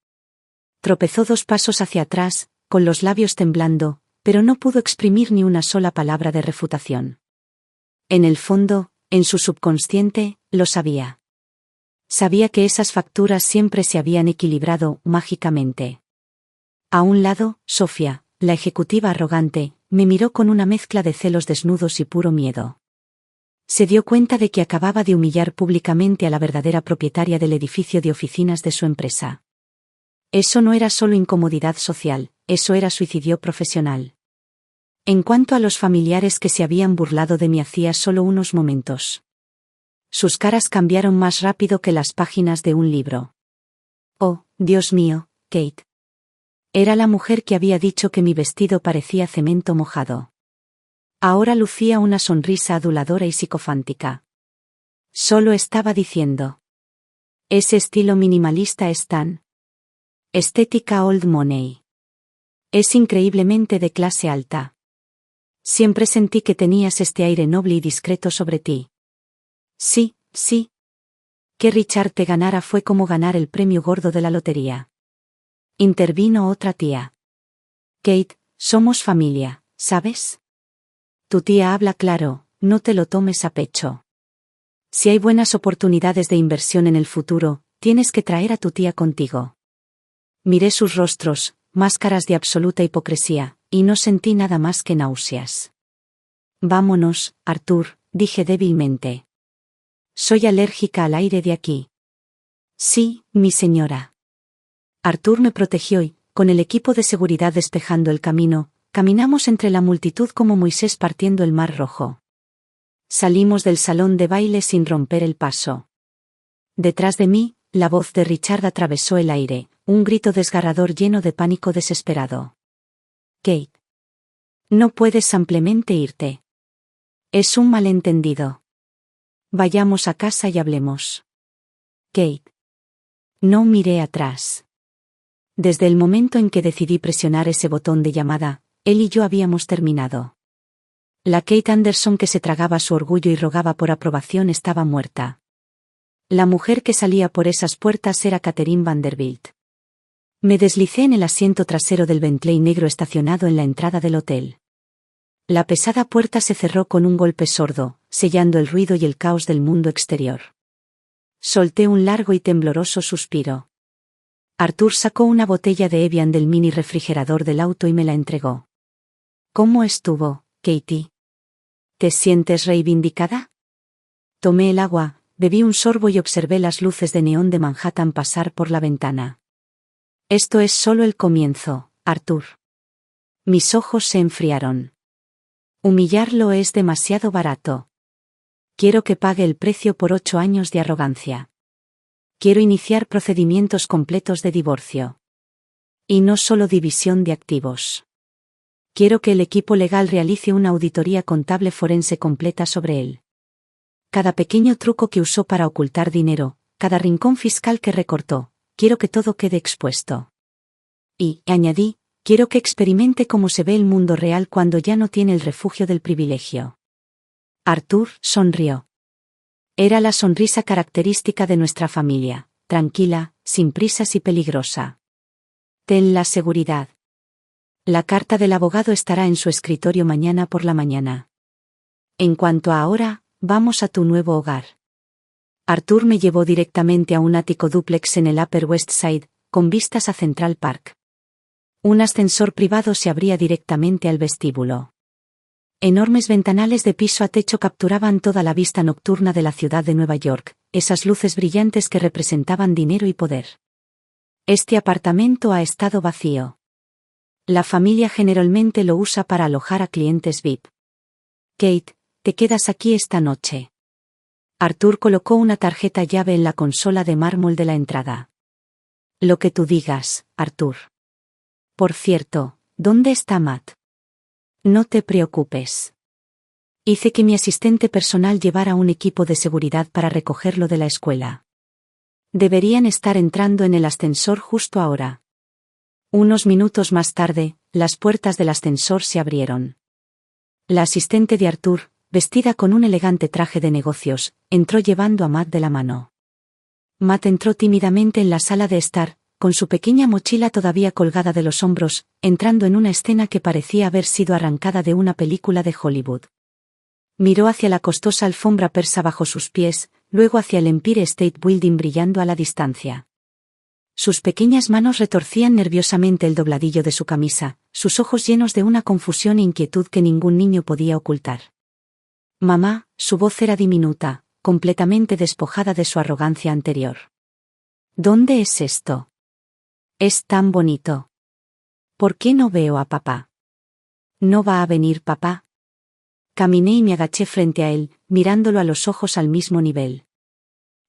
Tropezó 2 pasos hacia atrás, con los labios temblando, pero no pudo exprimir ni una sola palabra de refutación. En el fondo, en su subconsciente, lo sabía. Sabía que esas facturas siempre se habían equilibrado mágicamente. A un lado, Sofía, la ejecutiva arrogante, me miró con una mezcla de celos desnudos y puro miedo. Se dio cuenta de que acababa de humillar públicamente a la verdadera propietaria del edificio de oficinas de su empresa. Eso no era solo incomodidad social, eso era suicidio profesional. En cuanto a los familiares que se habían burlado de mí hacía solo unos momentos. Sus caras cambiaron más rápido que las páginas de un libro. Oh, Dios mío, Kate. Era la mujer que había dicho que mi vestido parecía cemento mojado. Ahora lucía una sonrisa aduladora y psicofántica. Solo estaba diciendo. Ese estilo minimalista es tan... estética old money. Es increíblemente de clase alta. Siempre sentí que tenías este aire noble y discreto sobre ti. Sí, sí. Que Richard te ganara fue como ganar el premio gordo de la lotería. Intervino otra tía. Kate, somos familia, ¿sabes? Tu tía habla claro, no te lo tomes a pecho. Si hay buenas oportunidades de inversión en el futuro, tienes que traer a tu tía contigo. Miré sus rostros, máscaras de absoluta hipocresía, y no sentí nada más que náuseas. Vámonos, Arthur, dije débilmente. Soy alérgica al aire de aquí. Sí, mi señora. Arthur me protegió y, con el equipo de seguridad despejando el camino, caminamos entre la multitud como Moisés partiendo el Mar Rojo. Salimos del salón de baile sin romper el paso. Detrás de mí, la voz de Richard atravesó el aire, un grito desgarrador lleno de pánico desesperado. Kate. No puedes simplemente irte. Es un malentendido. Vayamos a casa y hablemos. Kate. No miré atrás. Desde el momento en que decidí presionar ese botón de llamada, él y yo habíamos terminado. La Kate Anderson que se tragaba su orgullo y rogaba por aprobación estaba muerta. La mujer que salía por esas puertas era Catherine Vanderbilt. Me deslicé en el asiento trasero del Bentley negro estacionado en la entrada del hotel. La pesada puerta se cerró con un golpe sordo, sellando el ruido y el caos del mundo exterior. Solté un largo y tembloroso suspiro. Arthur sacó una botella de Evian del mini refrigerador del auto y me la entregó. ¿Cómo estuvo, Katie? ¿Te sientes reivindicada? Tomé el agua, bebí un sorbo y observé las luces de neón de Manhattan pasar por la ventana. Esto es solo el comienzo, Arthur. Mis ojos se enfriaron. Humillarlo es demasiado barato. Quiero que pague el precio por 8 años de arrogancia. Quiero iniciar procedimientos completos de divorcio. Y no solo división de activos. Quiero que el equipo legal realice una auditoría contable forense completa sobre él. Cada pequeño truco que usó para ocultar dinero, cada rincón fiscal que recortó, quiero que todo quede expuesto. Y, añadí, quiero que experimente cómo se ve el mundo real cuando ya no tiene el refugio del privilegio. Arthur sonrió. Era la sonrisa característica de nuestra familia, tranquila, sin prisas y peligrosa. Ten la seguridad. La carta del abogado estará en su escritorio mañana por la mañana. En cuanto a ahora, vamos a tu nuevo hogar. Arthur me llevó directamente a un ático dúplex en el Upper West Side, con vistas a Central Park. Un ascensor privado se abría directamente al vestíbulo. Enormes ventanales de piso a techo capturaban toda la vista nocturna de la ciudad de Nueva York, esas luces brillantes que representaban dinero y poder. Este apartamento ha estado vacío. La familia generalmente lo usa para alojar a clientes VIP. Kate, te quedas aquí esta noche. Arthur colocó una tarjeta llave en la consola de mármol de la entrada. Lo que tú digas, Arthur. Por cierto, ¿dónde está Matt? No te preocupes. Hice que mi asistente personal llevara un equipo de seguridad para recogerlo de la escuela. Deberían estar entrando en el ascensor justo ahora. Unos minutos más tarde, las puertas del ascensor se abrieron. La asistente de Arthur, vestida con un elegante traje de negocios, entró llevando a Matt de la mano. Matt entró tímidamente en la sala de estar, con su pequeña mochila todavía colgada de los hombros, entrando en una escena que parecía haber sido arrancada de una película de Hollywood. Miró hacia la costosa alfombra persa bajo sus pies, luego hacia el Empire State Building brillando a la distancia. Sus pequeñas manos retorcían nerviosamente el dobladillo de su camisa, sus ojos llenos de una confusión e inquietud que ningún niño podía ocultar. Mamá, su voz era diminuta, completamente despojada de su arrogancia anterior. ¿Dónde es esto? Es tan bonito. ¿Por qué no veo a papá? ¿No va a venir papá? Caminé y me agaché frente a él, mirándolo a los ojos al mismo nivel.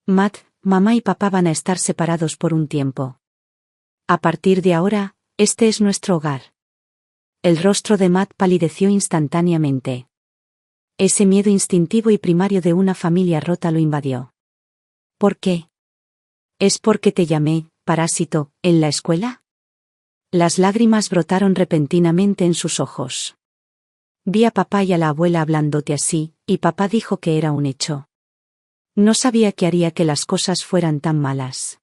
Matt, mamá y papá van a estar separados por un tiempo. A partir de ahora, este es nuestro hogar. El rostro de Matt palideció instantáneamente. Ese miedo instintivo y primario de una familia rota lo invadió. ¿Por qué? ¿Es porque te llamé, parásito, en la escuela? Las lágrimas brotaron repentinamente en sus ojos. Vi a papá y a la abuela hablándote así, y papá dijo que era un hecho. No sabía qué haría que las cosas fueran tan malas.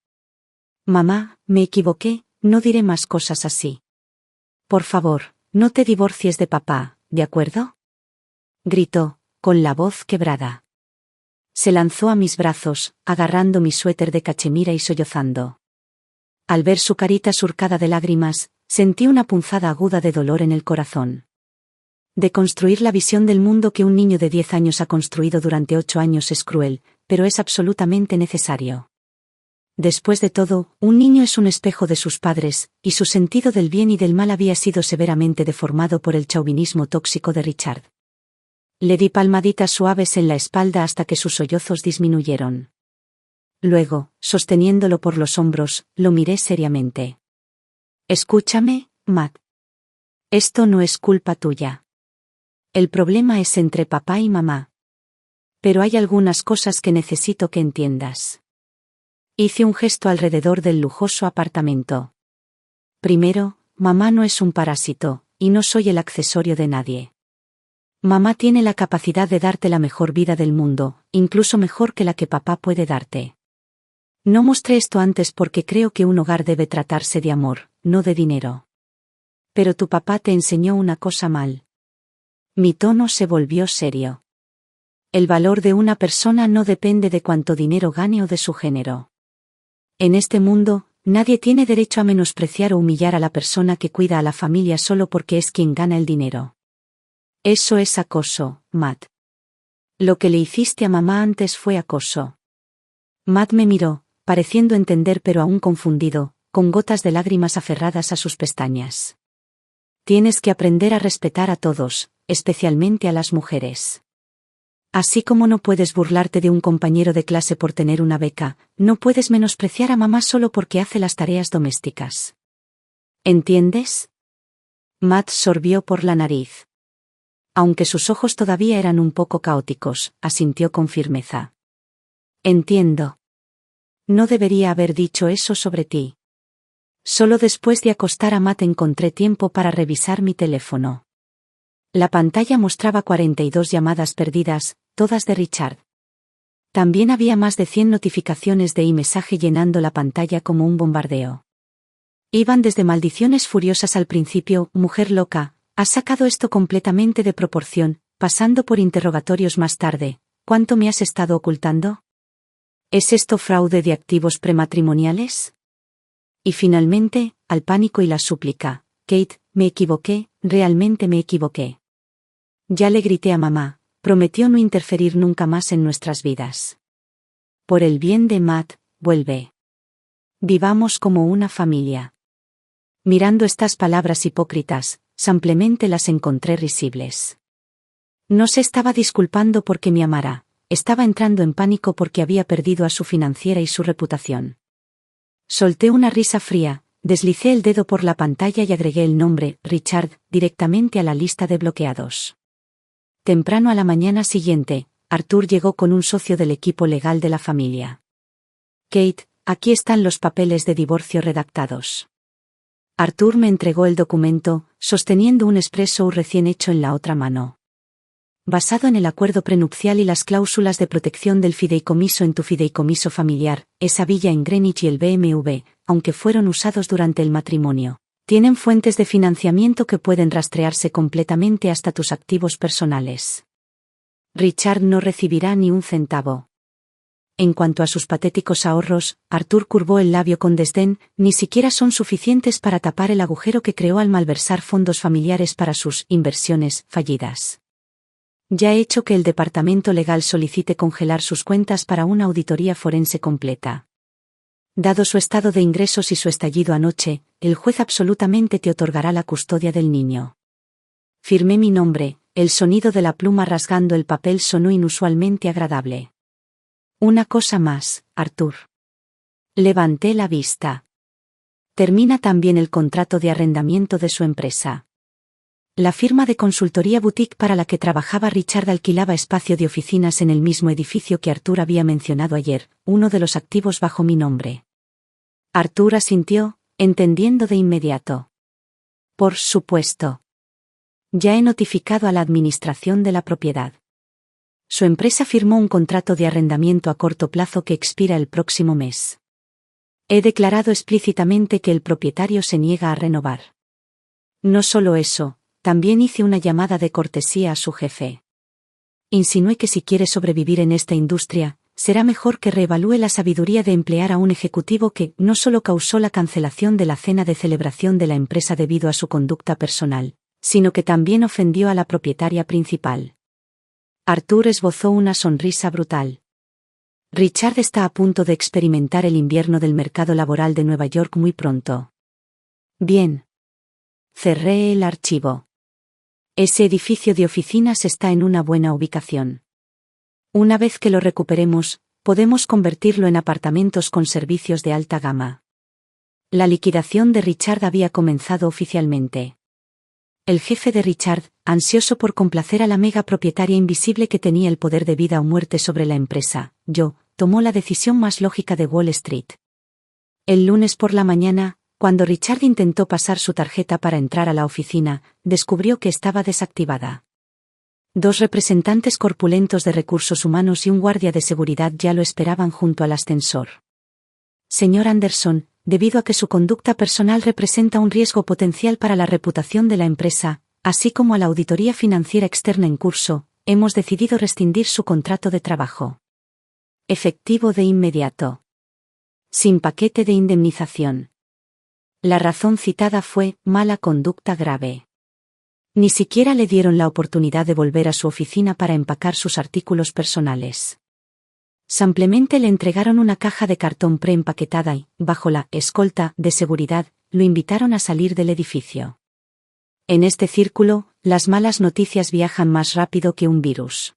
Mamá, me equivoqué, no diré más cosas así. Por favor, no te divorcies de papá, ¿de acuerdo? Gritó, con la voz quebrada. Se lanzó a mis brazos, agarrando mi suéter de cachemira y sollozando. Al ver su carita surcada de lágrimas, sentí una punzada aguda de dolor en el corazón. Deconstruir la visión del mundo que un niño de 10 años ha construido durante 8 años es cruel, pero es absolutamente necesario. Después de todo, un niño es un espejo de sus padres, y su sentido del bien y del mal había sido severamente deformado por el chauvinismo tóxico de Richard. Le di palmaditas suaves en la espalda hasta que sus sollozos disminuyeron. Luego, sosteniéndolo por los hombros, lo miré seriamente. Escúchame, Matt. Esto no es culpa tuya. El problema es entre papá y mamá. Pero hay algunas cosas que necesito que entiendas. Hice un gesto alrededor del lujoso apartamento. Primero, mamá no es un parásito, y no soy el accesorio de nadie. Mamá tiene la capacidad de darte la mejor vida del mundo, incluso mejor que la que papá puede darte. No mostré esto antes porque creo que un hogar debe tratarse de amor, no de dinero. Pero tu papá te enseñó una cosa mal. Mi tono se volvió serio. El valor de una persona no depende de cuánto dinero gane o de su género. En este mundo, nadie tiene derecho a menospreciar o humillar a la persona que cuida a la familia solo porque es quien gana el dinero. Eso es acoso, Matt. Lo que le hiciste a mamá antes fue acoso. Matt me miró, pareciendo entender pero aún confundido, con gotas de lágrimas aferradas a sus pestañas. Tienes que aprender a respetar a todos, especialmente a las mujeres. Así como no puedes burlarte de un compañero de clase por tener una beca, no puedes menospreciar a mamá solo porque hace las tareas domésticas. ¿Entiendes? Matt sorbió por la nariz. Aunque sus ojos todavía eran un poco caóticos, asintió con firmeza. Entiendo. No debería haber dicho eso sobre ti. Solo después de acostar a Matt encontré tiempo para revisar mi teléfono. La pantalla mostraba 42 llamadas perdidas, todas de Richard. También había más de 100 notificaciones de iMessage llenando la pantalla como un bombardeo. Iban desde maldiciones furiosas al principio, mujer loca, has sacado esto completamente de proporción, pasando por interrogatorios más tarde, ¿cuánto me has estado ocultando? ¿Es esto fraude de activos prematrimoniales? Y finalmente, al pánico y la súplica, Kate, me equivoqué, realmente me equivoqué. Ya le grité a mamá, prometió no interferir nunca más en nuestras vidas. Por el bien de Matt, vuelve. Vivamos como una familia. Mirando estas palabras hipócritas, simplemente las encontré risibles. No se estaba disculpando porque me amara, estaba entrando en pánico porque había perdido a su financiera y su reputación. Solté una risa fría, deslicé el dedo por la pantalla y agregué el nombre, Richard, directamente a la lista de bloqueados. Temprano a la mañana siguiente, Arthur llegó con un socio del equipo legal de la familia. Kate, aquí están los papeles de divorcio redactados. Arthur me entregó el documento, sosteniendo un espresso recién hecho en la otra mano. Basado en el acuerdo prenupcial y las cláusulas de protección del fideicomiso en tu fideicomiso familiar, esa villa en Greenwich y el BMW, aunque fueron usados durante el matrimonio, tienen fuentes de financiamiento que pueden rastrearse completamente hasta tus activos personales. Richard no recibirá ni un centavo. En cuanto a sus patéticos ahorros, Arthur curvó el labio con desdén, ni siquiera son suficientes para tapar el agujero que creó al malversar fondos familiares para sus inversiones fallidas. Ya he hecho que el departamento legal solicite congelar sus cuentas para una auditoría forense completa. Dado su estado de ingresos y su estallido anoche, el juez absolutamente te otorgará la custodia del niño. Firmé mi nombre, el sonido de la pluma rasgando el papel sonó inusualmente agradable. Una cosa más, Arthur. Levanté la vista. Termina también el contrato de arrendamiento de su empresa. La firma de consultoría boutique para la que trabajaba Richard alquilaba espacio de oficinas en el mismo edificio que Arthur había mencionado ayer, uno de los activos bajo mi nombre. Arthur asintió, entendiendo de inmediato. Por supuesto. Ya he notificado a la administración de la propiedad. Su empresa firmó un contrato de arrendamiento a corto plazo que expira el próximo mes. He declarado explícitamente que el propietario se niega a renovar. No solo eso, también hice una llamada de cortesía a su jefe. Insinué que si quiere sobrevivir en esta industria, será mejor que reevalúe la sabiduría de emplear a un ejecutivo que no solo causó la cancelación de la cena de celebración de la empresa debido a su conducta personal, sino que también ofendió a la propietaria principal. Arthur esbozó una sonrisa brutal. Richard está a punto de experimentar el invierno del mercado laboral de Nueva York muy pronto. Bien. Cerré el archivo. Ese edificio de oficinas está en una buena ubicación. Una vez que lo recuperemos, podemos convertirlo en apartamentos con servicios de alta gama. La liquidación de Richard había comenzado oficialmente. El jefe de Richard, ansioso por complacer a la mega propietaria invisible que tenía el poder de vida o muerte sobre la empresa, tomó la decisión más lógica de Wall Street. El lunes por la mañana, cuando Richard intentó pasar su tarjeta para entrar a la oficina, descubrió que estaba desactivada. 2 representantes corpulentos de recursos humanos y un guardia de seguridad ya lo esperaban junto al ascensor. Señor Anderson, debido a que su conducta personal representa un riesgo potencial para la reputación de la empresa, así como a la auditoría financiera externa en curso, hemos decidido rescindir su contrato de trabajo. Efectivo de inmediato. Sin paquete de indemnización. La razón citada fue mala conducta grave. Ni siquiera le dieron la oportunidad de volver a su oficina para empacar sus artículos personales. Simplemente le entregaron una caja de cartón preempaquetada y, bajo la escolta de seguridad, lo invitaron a salir del edificio. En este círculo, las malas noticias viajan más rápido que un virus.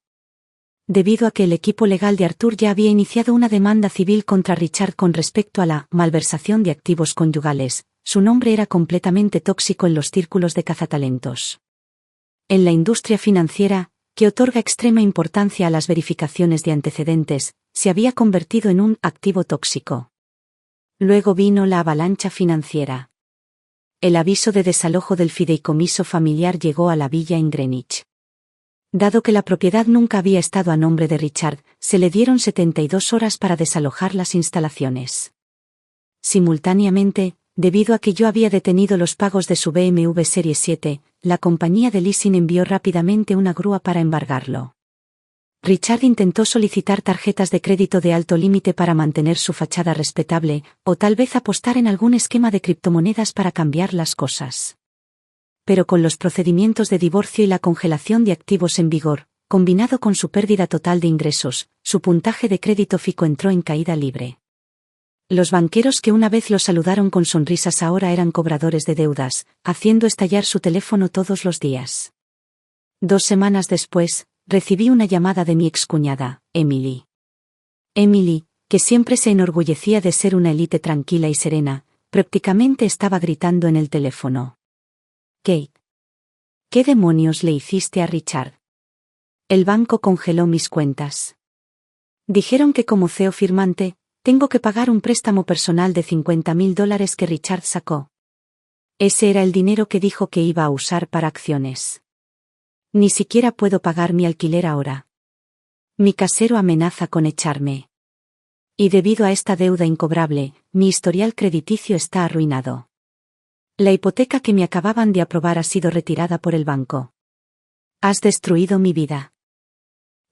Debido a que el equipo legal de Arthur ya había iniciado una demanda civil contra Richard con respecto a la malversación de activos conyugales, su nombre era completamente tóxico en los círculos de cazatalentos. En la industria financiera, que otorga extrema importancia a las verificaciones de antecedentes, se había convertido en un activo tóxico. Luego vino la avalancha financiera. El aviso de desalojo del fideicomiso familiar llegó a la villa en Greenwich. Dado que la propiedad nunca había estado a nombre de Richard, se le dieron 72 horas para desalojar las instalaciones. Simultáneamente, debido a que yo había detenido los pagos de su BMW Serie 7, la compañía de leasing envió rápidamente una grúa para embargarlo. Richard intentó solicitar tarjetas de crédito de alto límite para mantener su fachada respetable, o tal vez apostar en algún esquema de criptomonedas para cambiar las cosas. pero con los procedimientos de divorcio y la congelación de activos en vigor, combinado con su pérdida total de ingresos, su puntaje de crédito FICO entró en caída libre. Los banqueros que una vez lo saludaron con sonrisas ahora eran cobradores de deudas, haciendo estallar su teléfono todos los días. 2 semanas después, recibí una llamada de mi excuñada, Emily. Emily, que siempre se enorgullecía de ser una élite tranquila y serena, prácticamente estaba gritando en el teléfono. Kate. ¿Qué demonios le hiciste a Richard? El banco congeló mis cuentas. Dijeron que como CEO firmante, tengo que pagar un préstamo personal de $50,000 que Richard sacó. Ese era el dinero que dijo que iba a usar para acciones. Ni siquiera puedo pagar mi alquiler ahora. Mi casero amenaza con echarme. Y debido a esta deuda incobrable, mi historial crediticio está arruinado. La hipoteca que me acababan de aprobar ha sido retirada por el banco. Has destruido mi vida.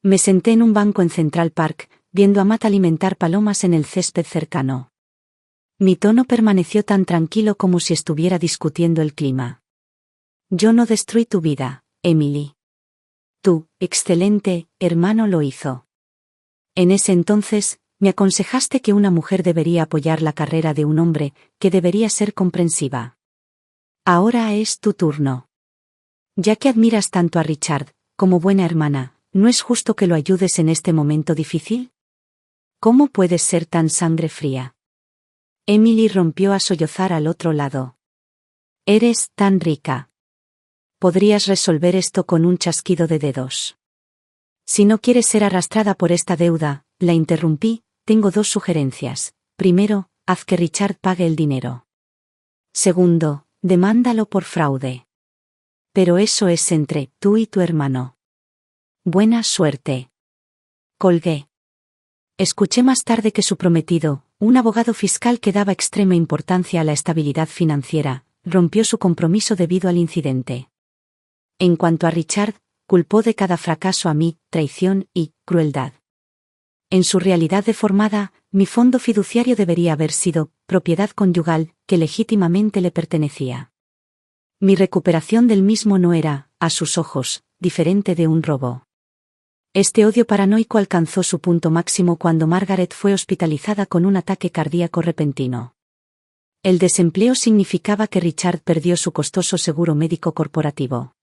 Me senté en un banco en Central Park, viendo a Matt alimentar palomas en el césped cercano. Mi tono permaneció tan tranquilo como si estuviera discutiendo el clima. Yo no destruí tu vida, Emily. Tu, excelente, hermano lo hizo. En ese entonces, me aconsejaste que una mujer debería apoyar la carrera de un hombre, que debería ser comprensiva. Ahora es tu turno. Ya que admiras tanto a Richard, como buena hermana, ¿no es justo que lo ayudes en este momento difícil? ¿Cómo puedes ser tan sangre fría? Emily rompió a sollozar al otro lado. Eres tan rica. Podrías resolver esto con un chasquido de dedos. Si no quieres ser arrastrada por esta deuda, la interrumpí, tengo 2 sugerencias. Primero, haz que Richard pague el dinero. Segundo, demándalo por fraude. Pero eso es entre tú y tu hermano. Buena suerte. Colgué. Escuché más tarde que su prometido, un abogado fiscal que daba extrema importancia a la estabilidad financiera, rompió su compromiso debido al incidente. En cuanto a Richard, culpó de cada fracaso a mí, traición y crueldad. En su realidad deformada, mi fondo fiduciario debería haber sido propiedad conyugal, que legítimamente le pertenecía. Mi recuperación del mismo no era, a sus ojos, diferente de un robo. Este odio paranoico alcanzó su punto máximo cuando Margaret fue hospitalizada con un ataque cardíaco repentino. El desempleo significaba que Richard perdió su costoso seguro médico corporativo.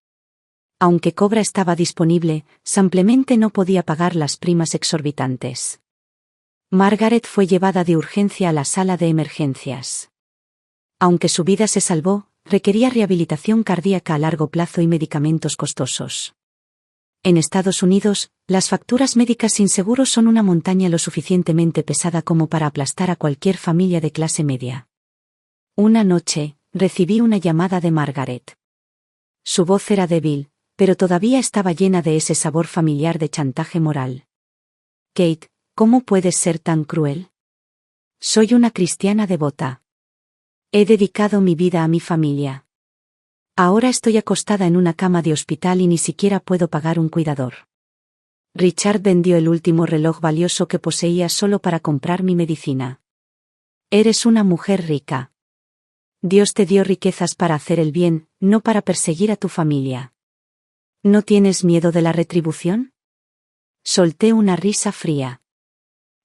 Aunque Cobra estaba disponible, simplemente no podía pagar las primas exorbitantes. Margaret fue llevada de urgencia a la sala de emergencias. Aunque su vida se salvó, requería rehabilitación cardíaca a largo plazo y medicamentos costosos. En Estados Unidos, las facturas médicas sin seguro son una montaña lo suficientemente pesada como para aplastar a cualquier familia de clase media. Una noche, recibí una llamada de Margaret. Su voz era débil, pero todavía estaba llena de ese sabor familiar de chantaje moral. Kate, ¿cómo puedes ser tan cruel? Soy una cristiana devota. He dedicado mi vida a mi familia. Ahora estoy acostada en una cama de hospital y ni siquiera puedo pagar un cuidador. Richard vendió el último reloj valioso que poseía solo para comprar mi medicina. Eres una mujer rica. Dios te dio riquezas para hacer el bien, no para perseguir a tu familia. ¿No tienes miedo de la retribución? Solté una risa fría.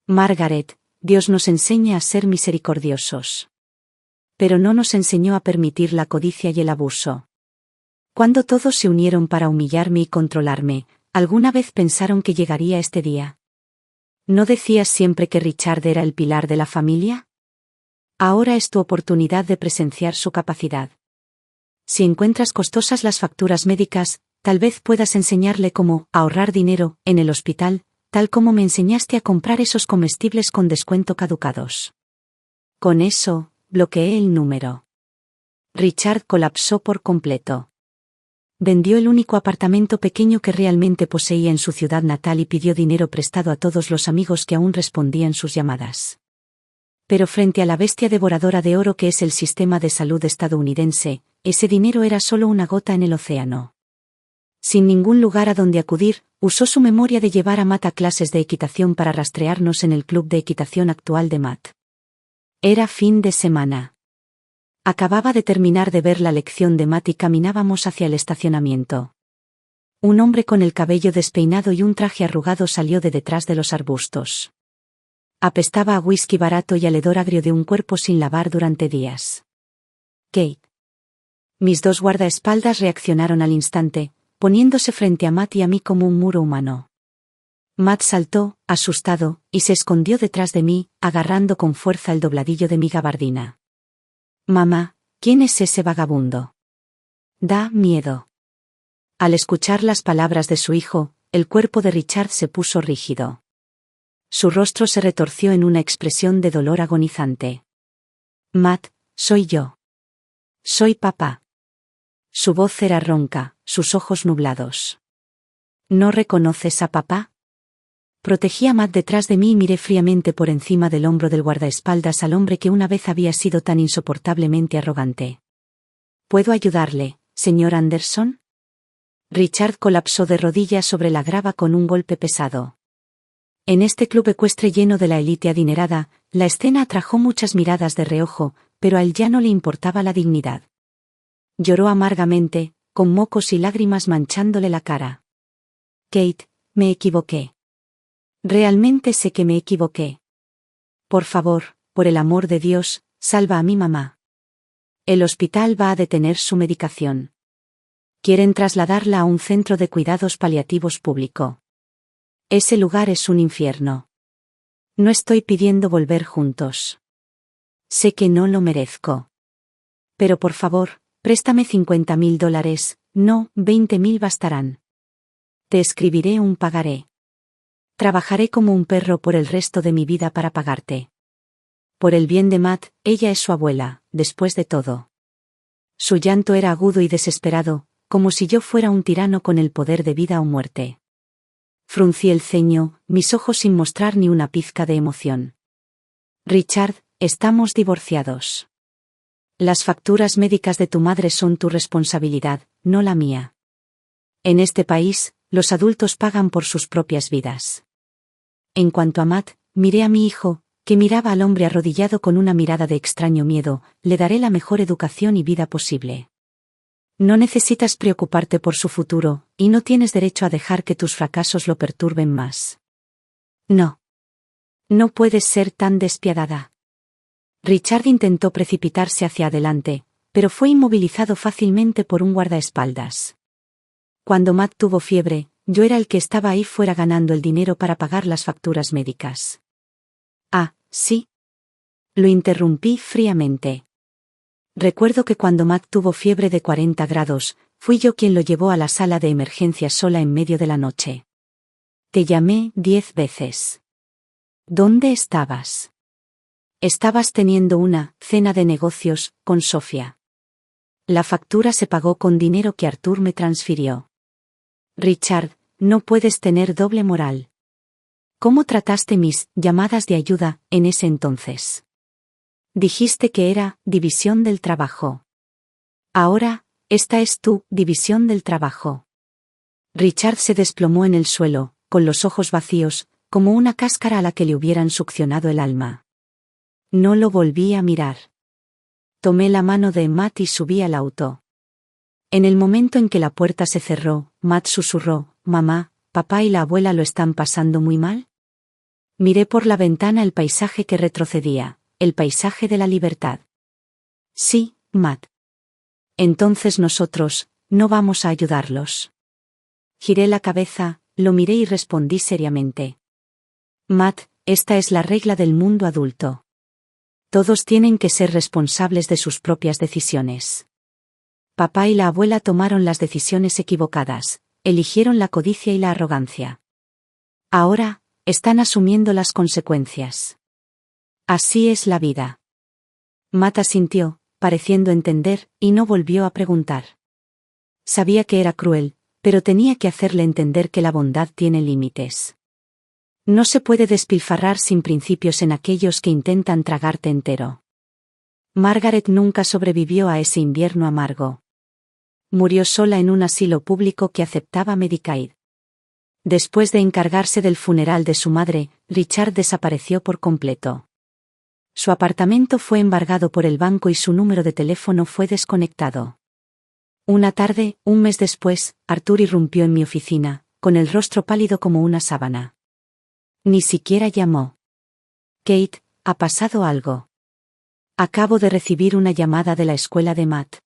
Margaret, Dios nos enseña a ser misericordiosos. Pero no nos enseñó a permitir la codicia y el abuso. Cuando todos se unieron para humillarme y controlarme, ¿alguna vez pensaron que llegaría este día? ¿No decías siempre que Richard era el pilar de la familia? Ahora es tu oportunidad de presenciar su capacidad. Si encuentras costosas las facturas médicas, tal vez puedas enseñarle cómo ahorrar dinero en el hospital, tal como me enseñaste a comprar esos comestibles con descuento caducados. Con eso, bloqueé el número. Richard colapsó por completo. Vendió el único apartamento pequeño que realmente poseía en su ciudad natal y pidió dinero prestado a todos los amigos que aún respondían sus llamadas. Pero frente a la bestia devoradora de oro que es el sistema de salud estadounidense, ese dinero era solo una gota en el océano. Sin ningún lugar a donde acudir, usó su memoria de llevar a Matt a clases de equitación para rastrearnos en el club de equitación actual de Matt. Era fin de semana. Acababa de terminar de ver la lección de Matt y caminábamos hacia el estacionamiento. Un hombre con el cabello despeinado y un traje arrugado salió de detrás de los arbustos. Apestaba a whisky barato y al hedor agrio de un cuerpo sin lavar durante días. Kate. Mis dos guardaespaldas reaccionaron al instante, poniéndose frente a Matt y a mí como un muro humano. Matt saltó, asustado, y se escondió detrás de mí, agarrando con fuerza el dobladillo de mi gabardina. Mamá, ¿quién es ese vagabundo? Da miedo. Al escuchar las palabras de su hijo, el cuerpo de Richard se puso rígido. Su rostro se retorció en una expresión de dolor agonizante. Matt, soy yo. Soy papá. Su voz era ronca, sus ojos nublados. ¿No reconoces a papá? Protegí a Matt detrás de mí y miré fríamente por encima del hombro del guardaespaldas al hombre que una vez había sido tan insoportablemente arrogante. ¿Puedo ayudarle, señor Anderson? Richard colapsó de rodillas sobre la grava con un golpe pesado. En este club ecuestre lleno de la élite adinerada, la escena atrajo muchas miradas de reojo, pero a él ya no le importaba la dignidad. Lloró amargamente, con mocos y lágrimas manchándole la cara. Kate, me equivoqué. Realmente sé que me equivoqué. Por favor, por el amor de Dios, salva a mi mamá. El hospital va a detener su medicación. Quieren trasladarla a un centro de cuidados paliativos público. Ese lugar es un infierno. No estoy pidiendo volver juntos. Sé que no lo merezco. Pero por favor, préstame $50,000, no, 20,000 bastarán. Te escribiré un pagaré. Trabajaré como un perro por el resto de mi vida para pagarte. Por el bien de Matt, ella es su abuela, después de todo. Su llanto era agudo y desesperado, como si yo fuera un tirano con el poder de vida o muerte. Fruncí el ceño, mis ojos sin mostrar ni una pizca de emoción. Richard, estamos divorciados. Las facturas médicas de tu madre son tu responsabilidad, no la mía. En este país, los adultos pagan por sus propias vidas. En cuanto a Matt, miré a mi hijo, que miraba al hombre arrodillado con una mirada de extraño miedo. Le daré la mejor educación y vida posible. No necesitas preocuparte por su futuro, y no tienes derecho a dejar que tus fracasos lo perturben más. No. No puedes ser tan despiadada. Richard intentó precipitarse hacia adelante, pero fue inmovilizado fácilmente por un guardaespaldas. Cuando Matt tuvo fiebre, yo era el que estaba ahí fuera ganando el dinero para pagar las facturas médicas. Ah, sí. Lo interrumpí fríamente. Recuerdo que cuando Matt tuvo fiebre de 40 grados, fui yo quien lo llevó a la sala de emergencias sola en medio de la noche. Te llamé 10 veces. ¿Dónde estabas? Estabas teniendo una cena de negocios con Sofía. La factura se pagó con dinero que Arthur me transfirió. Richard, no puedes tener doble moral. ¿Cómo trataste mis llamadas de ayuda en ese entonces? Dijiste que era división del trabajo. Ahora, esta es tu división del trabajo. Richard se desplomó en el suelo, con los ojos vacíos, como una cáscara a la que le hubieran succionado el alma. No lo volví a mirar. Tomé la mano de Matt y subí al auto. En el momento en que la puerta se cerró, Matt susurró, «Mamá, papá y la abuela lo están pasando muy mal». Miré por la ventana el paisaje que retrocedía, el paisaje de la libertad. Sí, Matt. Entonces nosotros, no vamos a ayudarlos. Giré la cabeza, lo miré y respondí seriamente. Matt, esta es la regla del mundo adulto. Todos tienen que ser responsables de sus propias decisiones. Papá y la abuela tomaron las decisiones equivocadas, eligieron la codicia y la arrogancia. Ahora, están asumiendo las consecuencias. Así es la vida. Matt asintió, pareciendo entender, y no volvió a preguntar. Sabía que era cruel, pero tenía que hacerle entender que la bondad tiene límites. No se puede despilfarrar sin principios en aquellos que intentan tragarte entero. Margaret nunca sobrevivió a ese invierno amargo. Murió sola en un asilo público que aceptaba Medicaid. Después de encargarse del funeral de su madre, Richard desapareció por completo. Su apartamento fue embargado por el banco y su número de teléfono fue desconectado. Una tarde, un mes después, Arthur irrumpió en mi oficina, con el rostro pálido como una sábana. Ni siquiera llamó. Kate, ¿ha pasado algo? Acabo de recibir una llamada de la escuela de Matt.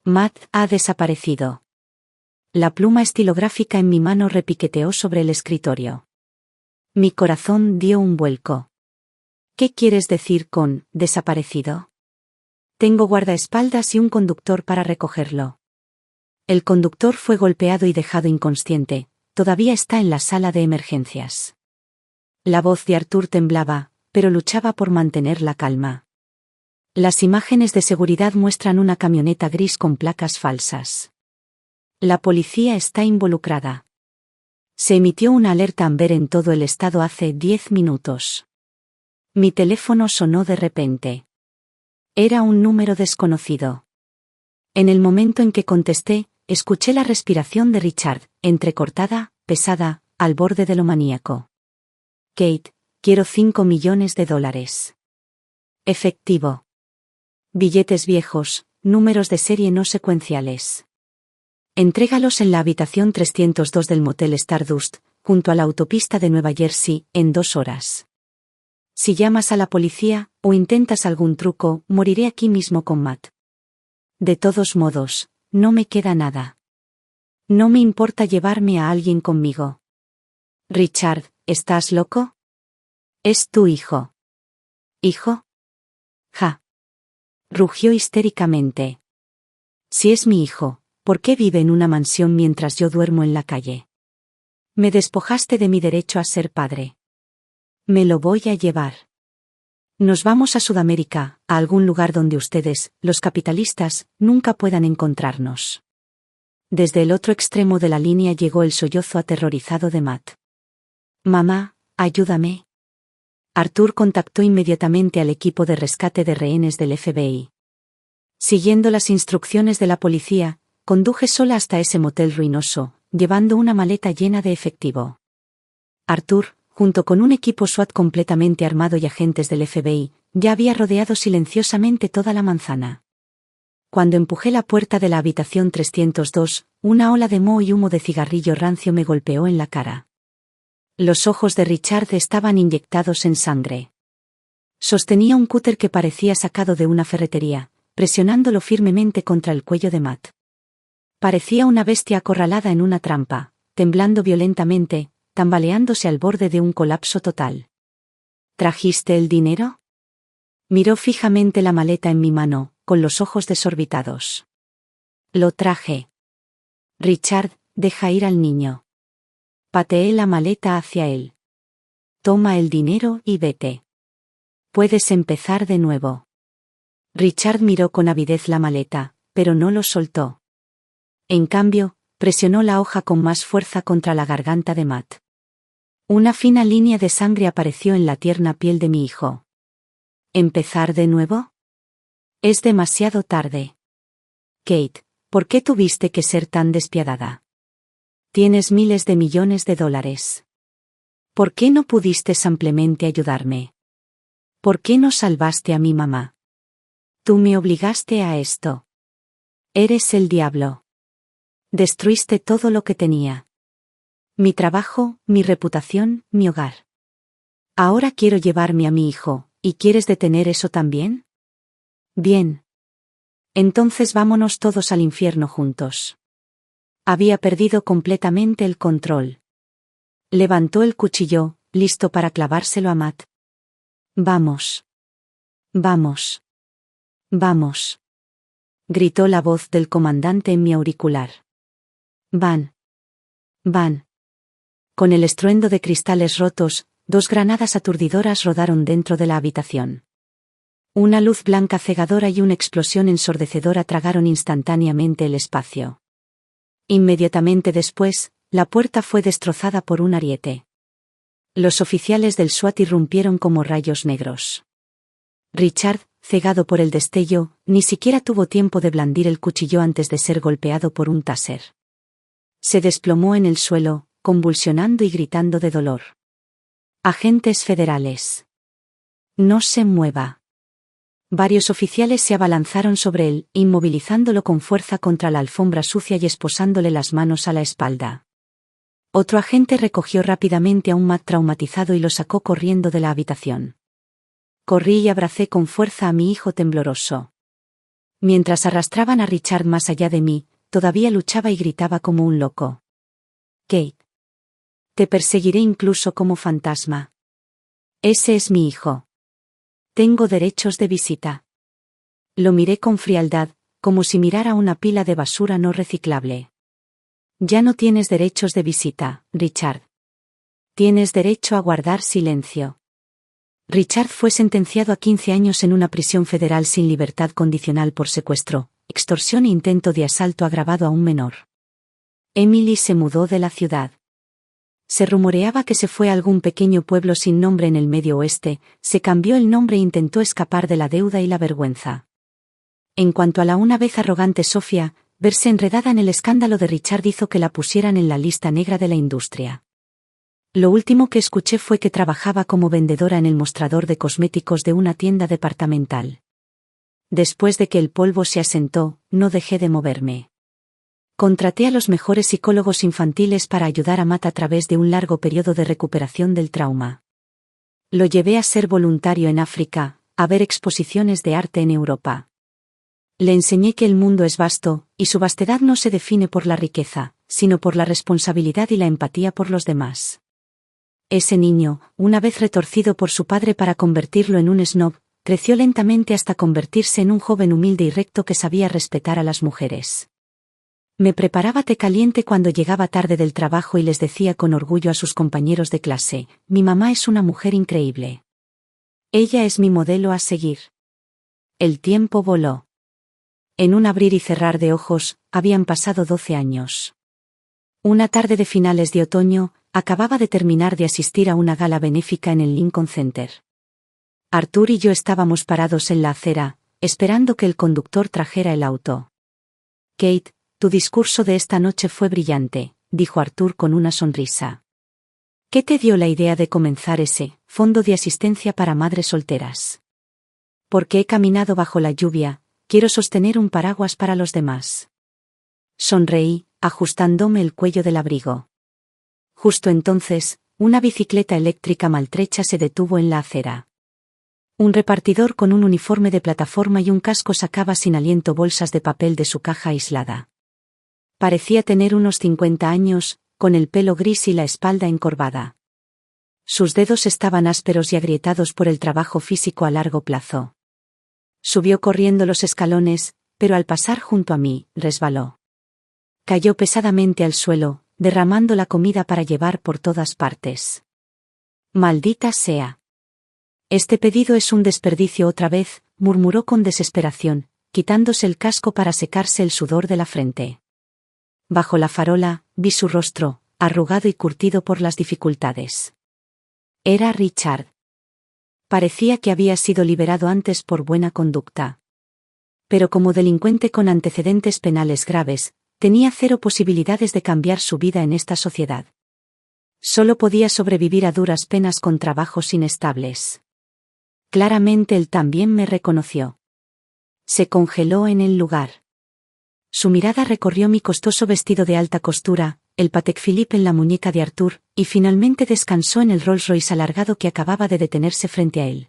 Matt ha desaparecido. La pluma estilográfica en mi mano repiqueteó sobre el escritorio. Mi corazón dio un vuelco. ¿Qué quieres decir con desaparecido? Tengo guardaespaldas y un conductor para recogerlo. El conductor fue golpeado y dejado inconsciente, todavía está en la sala de emergencias. La voz de Arthur temblaba, pero luchaba por mantener la calma. Las imágenes de seguridad muestran una camioneta gris con placas falsas. La policía está involucrada. Se emitió una alerta Amber en todo el estado hace 10 minutos. Mi teléfono sonó de repente. Era un número desconocido. En el momento en que contesté, escuché la respiración de Richard, entrecortada, pesada, al borde de lo maníaco. Kate, quiero $5 millones. Efectivo. Billetes viejos, números de serie no secuenciales. Entrégalos en la habitación 302 del motel Stardust, junto a la autopista de Nueva Jersey, en 2 horas. Si llamas a la policía, o intentas algún truco, moriré aquí mismo con Matt. De todos modos, no me queda nada. No me importa llevarme a alguien conmigo. Richard, ¿estás loco? Es tu hijo. ¿Hijo? Ja. Rugió histéricamente. Si es mi hijo, ¿por qué vive en una mansión mientras yo duermo en la calle? Me despojaste de mi derecho a ser padre. Me lo voy a llevar. Nos vamos a Sudamérica, a algún lugar donde ustedes, los capitalistas, nunca puedan encontrarnos. Desde el otro extremo de la línea llegó el sollozo aterrorizado de Matt. Mamá, ayúdame. Arthur contactó inmediatamente al equipo de rescate de rehenes del FBI. Siguiendo las instrucciones de la policía, conduje sola hasta ese motel ruinoso, llevando una maleta llena de efectivo. Arthur, junto con un equipo SWAT completamente armado y agentes del FBI, ya había rodeado silenciosamente toda la manzana. Cuando empujé la puerta de la habitación 302, una ola de moho y humo de cigarrillo rancio me golpeó en la cara. Los ojos de Richard estaban inyectados en sangre. Sostenía un cúter que parecía sacado de una ferretería, presionándolo firmemente contra el cuello de Matt. Parecía una bestia acorralada en una trampa, temblando violentamente, tambaleándose al borde de un colapso total. ¿Trajiste el dinero? Miró fijamente la maleta en mi mano, con los ojos desorbitados. Lo traje. Richard, deja ir al niño. Pateé la maleta hacia él. Toma el dinero y vete. Puedes empezar de nuevo. Richard miró con avidez la maleta, pero no lo soltó. En cambio, presionó la hoja con más fuerza contra la garganta de Matt. Una fina línea de sangre apareció en la tierna piel de mi hijo. ¿Empezar de nuevo? Es demasiado tarde. Kate, ¿por qué tuviste que ser tan despiadada? Tienes miles de millones de dólares. ¿Por qué no pudiste simplemente ayudarme? ¿Por qué no salvaste a mi mamá? Tú me obligaste a esto. Eres el diablo. Destruiste todo lo que tenía. Mi trabajo, mi reputación, mi hogar. Ahora quiero llevarme a mi hijo, ¿y quieres detener eso también? Bien. Entonces vámonos todos al infierno juntos. Había perdido completamente el control. Levantó el cuchillo, listo para clavárselo a Matt. Vamos. Vamos. Vamos. Gritó la voz del comandante en mi auricular. Van. Van. Con el estruendo de cristales rotos, 2 granadas aturdidoras rodaron dentro de la habitación. Una luz blanca cegadora y una explosión ensordecedora tragaron instantáneamente el espacio. Inmediatamente después, la puerta fue destrozada por un ariete. Los oficiales del SWAT irrumpieron como rayos negros. Richard, cegado por el destello, ni siquiera tuvo tiempo de blandir el cuchillo antes de ser golpeado por un taser. Se desplomó en el suelo, convulsionando y gritando de dolor. Agentes federales. No se mueva. Varios oficiales se abalanzaron sobre él, inmovilizándolo con fuerza contra la alfombra sucia y esposándole las manos a la espalda. Otro agente recogió rápidamente a un Matt traumatizado y lo sacó corriendo de la habitación. Corrí y abracé con fuerza a mi hijo tembloroso. Mientras arrastraban a Richard más allá de mí, todavía luchaba y gritaba como un loco. Kate. Te perseguiré incluso como fantasma. Ese es mi hijo. Tengo derechos de visita. Lo miré con frialdad, como si mirara una pila de basura no reciclable. Ya no tienes derechos de visita, Richard. Tienes derecho a guardar silencio. Richard fue sentenciado a 15 años en una prisión federal sin libertad condicional por secuestro, extorsión e intento de asalto agravado a un menor. Emily se mudó de la ciudad. Se rumoreaba que se fue a algún pequeño pueblo sin nombre en el Medio Oeste, se cambió el nombre e intentó escapar de la deuda y la vergüenza. En cuanto a la una vez arrogante Sofía, verse enredada en el escándalo de Richard hizo que la pusieran en la lista negra de la industria. Lo último que escuché fue que trabajaba como vendedora en el mostrador de cosméticos de una tienda departamental. Después de que el polvo se asentó, no dejé de moverme. Contraté a los mejores psicólogos infantiles para ayudar a Matt a través de un largo periodo de recuperación del trauma. Lo llevé a ser voluntario en África, a ver exposiciones de arte en Europa. Le enseñé que el mundo es vasto, y su vastedad no se define por la riqueza, sino por la responsabilidad y la empatía por los demás. Ese niño, una vez retorcido por su padre para convertirlo en un snob, creció lentamente hasta convertirse en un joven humilde y recto que sabía respetar a las mujeres. Me preparaba té caliente cuando llegaba tarde del trabajo y les decía con orgullo a sus compañeros de clase, mi mamá es una mujer increíble. Ella es mi modelo a seguir. El tiempo voló. En un abrir y cerrar de ojos, habían pasado 12 años. Una tarde de finales de otoño, acababa de terminar de asistir a una gala benéfica en el Lincoln Center. Arthur y yo estábamos parados en la acera, esperando que el conductor trajera el auto. Kate, tu discurso de esta noche fue brillante, dijo Arthur con una sonrisa. ¿Qué te dio la idea de comenzar ese fondo de asistencia para madres solteras? Porque he caminado bajo la lluvia, quiero sostener un paraguas para los demás. Sonreí, ajustándome el cuello del abrigo. Justo entonces, una bicicleta eléctrica maltrecha se detuvo en la acera. Un repartidor con un uniforme de plataforma y un casco sacaba sin aliento bolsas de papel de su caja aislada. Parecía tener unos 50 años, con el pelo gris y la espalda encorvada. Sus dedos estaban ásperos y agrietados por el trabajo físico a largo plazo. Subió corriendo los escalones, pero al pasar junto a mí, resbaló. Cayó pesadamente al suelo, derramando la comida para llevar por todas partes. Maldita sea. Este pedido es un desperdicio otra vez, murmuró con desesperación, quitándose el casco para secarse el sudor de la frente. Bajo la farola, vi su rostro, arrugado y curtido por las dificultades. Era Richard. Parecía que había sido liberado antes por buena conducta. Pero como delincuente con antecedentes penales graves, tenía 0 posibilidades de cambiar su vida en esta sociedad. Solo podía sobrevivir a duras penas con trabajos inestables. Claramente él también me reconoció. Se congeló en el lugar. Su mirada recorrió mi costoso vestido de alta costura, el Patek Philippe en la muñeca de Arthur, y finalmente descansó en el Rolls Royce alargado que acababa de detenerse frente a él.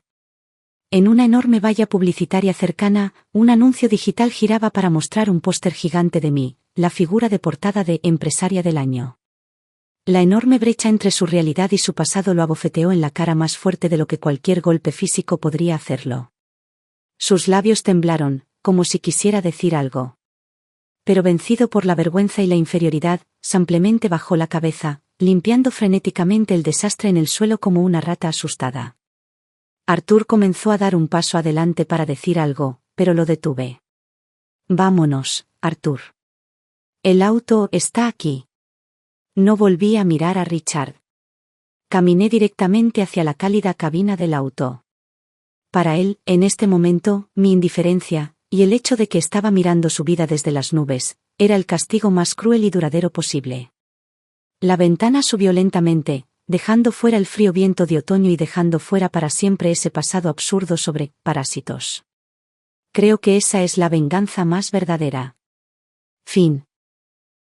En una enorme valla publicitaria cercana, un anuncio digital giraba para mostrar un póster gigante de mí, la figura de portada de Empresaria del Año. La enorme brecha entre su realidad y su pasado lo abofeteó en la cara más fuerte de lo que cualquier golpe físico podría hacerlo. Sus labios temblaron, como si quisiera decir algo. Pero vencido por la vergüenza y la inferioridad, simplemente bajó la cabeza, limpiando frenéticamente el desastre en el suelo como una rata asustada. Arthur comenzó a dar un paso adelante para decir algo, pero lo detuve. Vámonos, Arthur. El auto está aquí. No volví a mirar a Richard. Caminé directamente hacia la cálida cabina del auto. Para él, en este momento, mi indiferencia, y el hecho de que estaba mirando su vida desde las nubes, era el castigo más cruel y duradero posible. La ventana subió lentamente, dejando fuera el frío viento de otoño y dejando fuera para siempre ese pasado absurdo sobre parásitos. Creo que esa es la venganza más verdadera. Fin.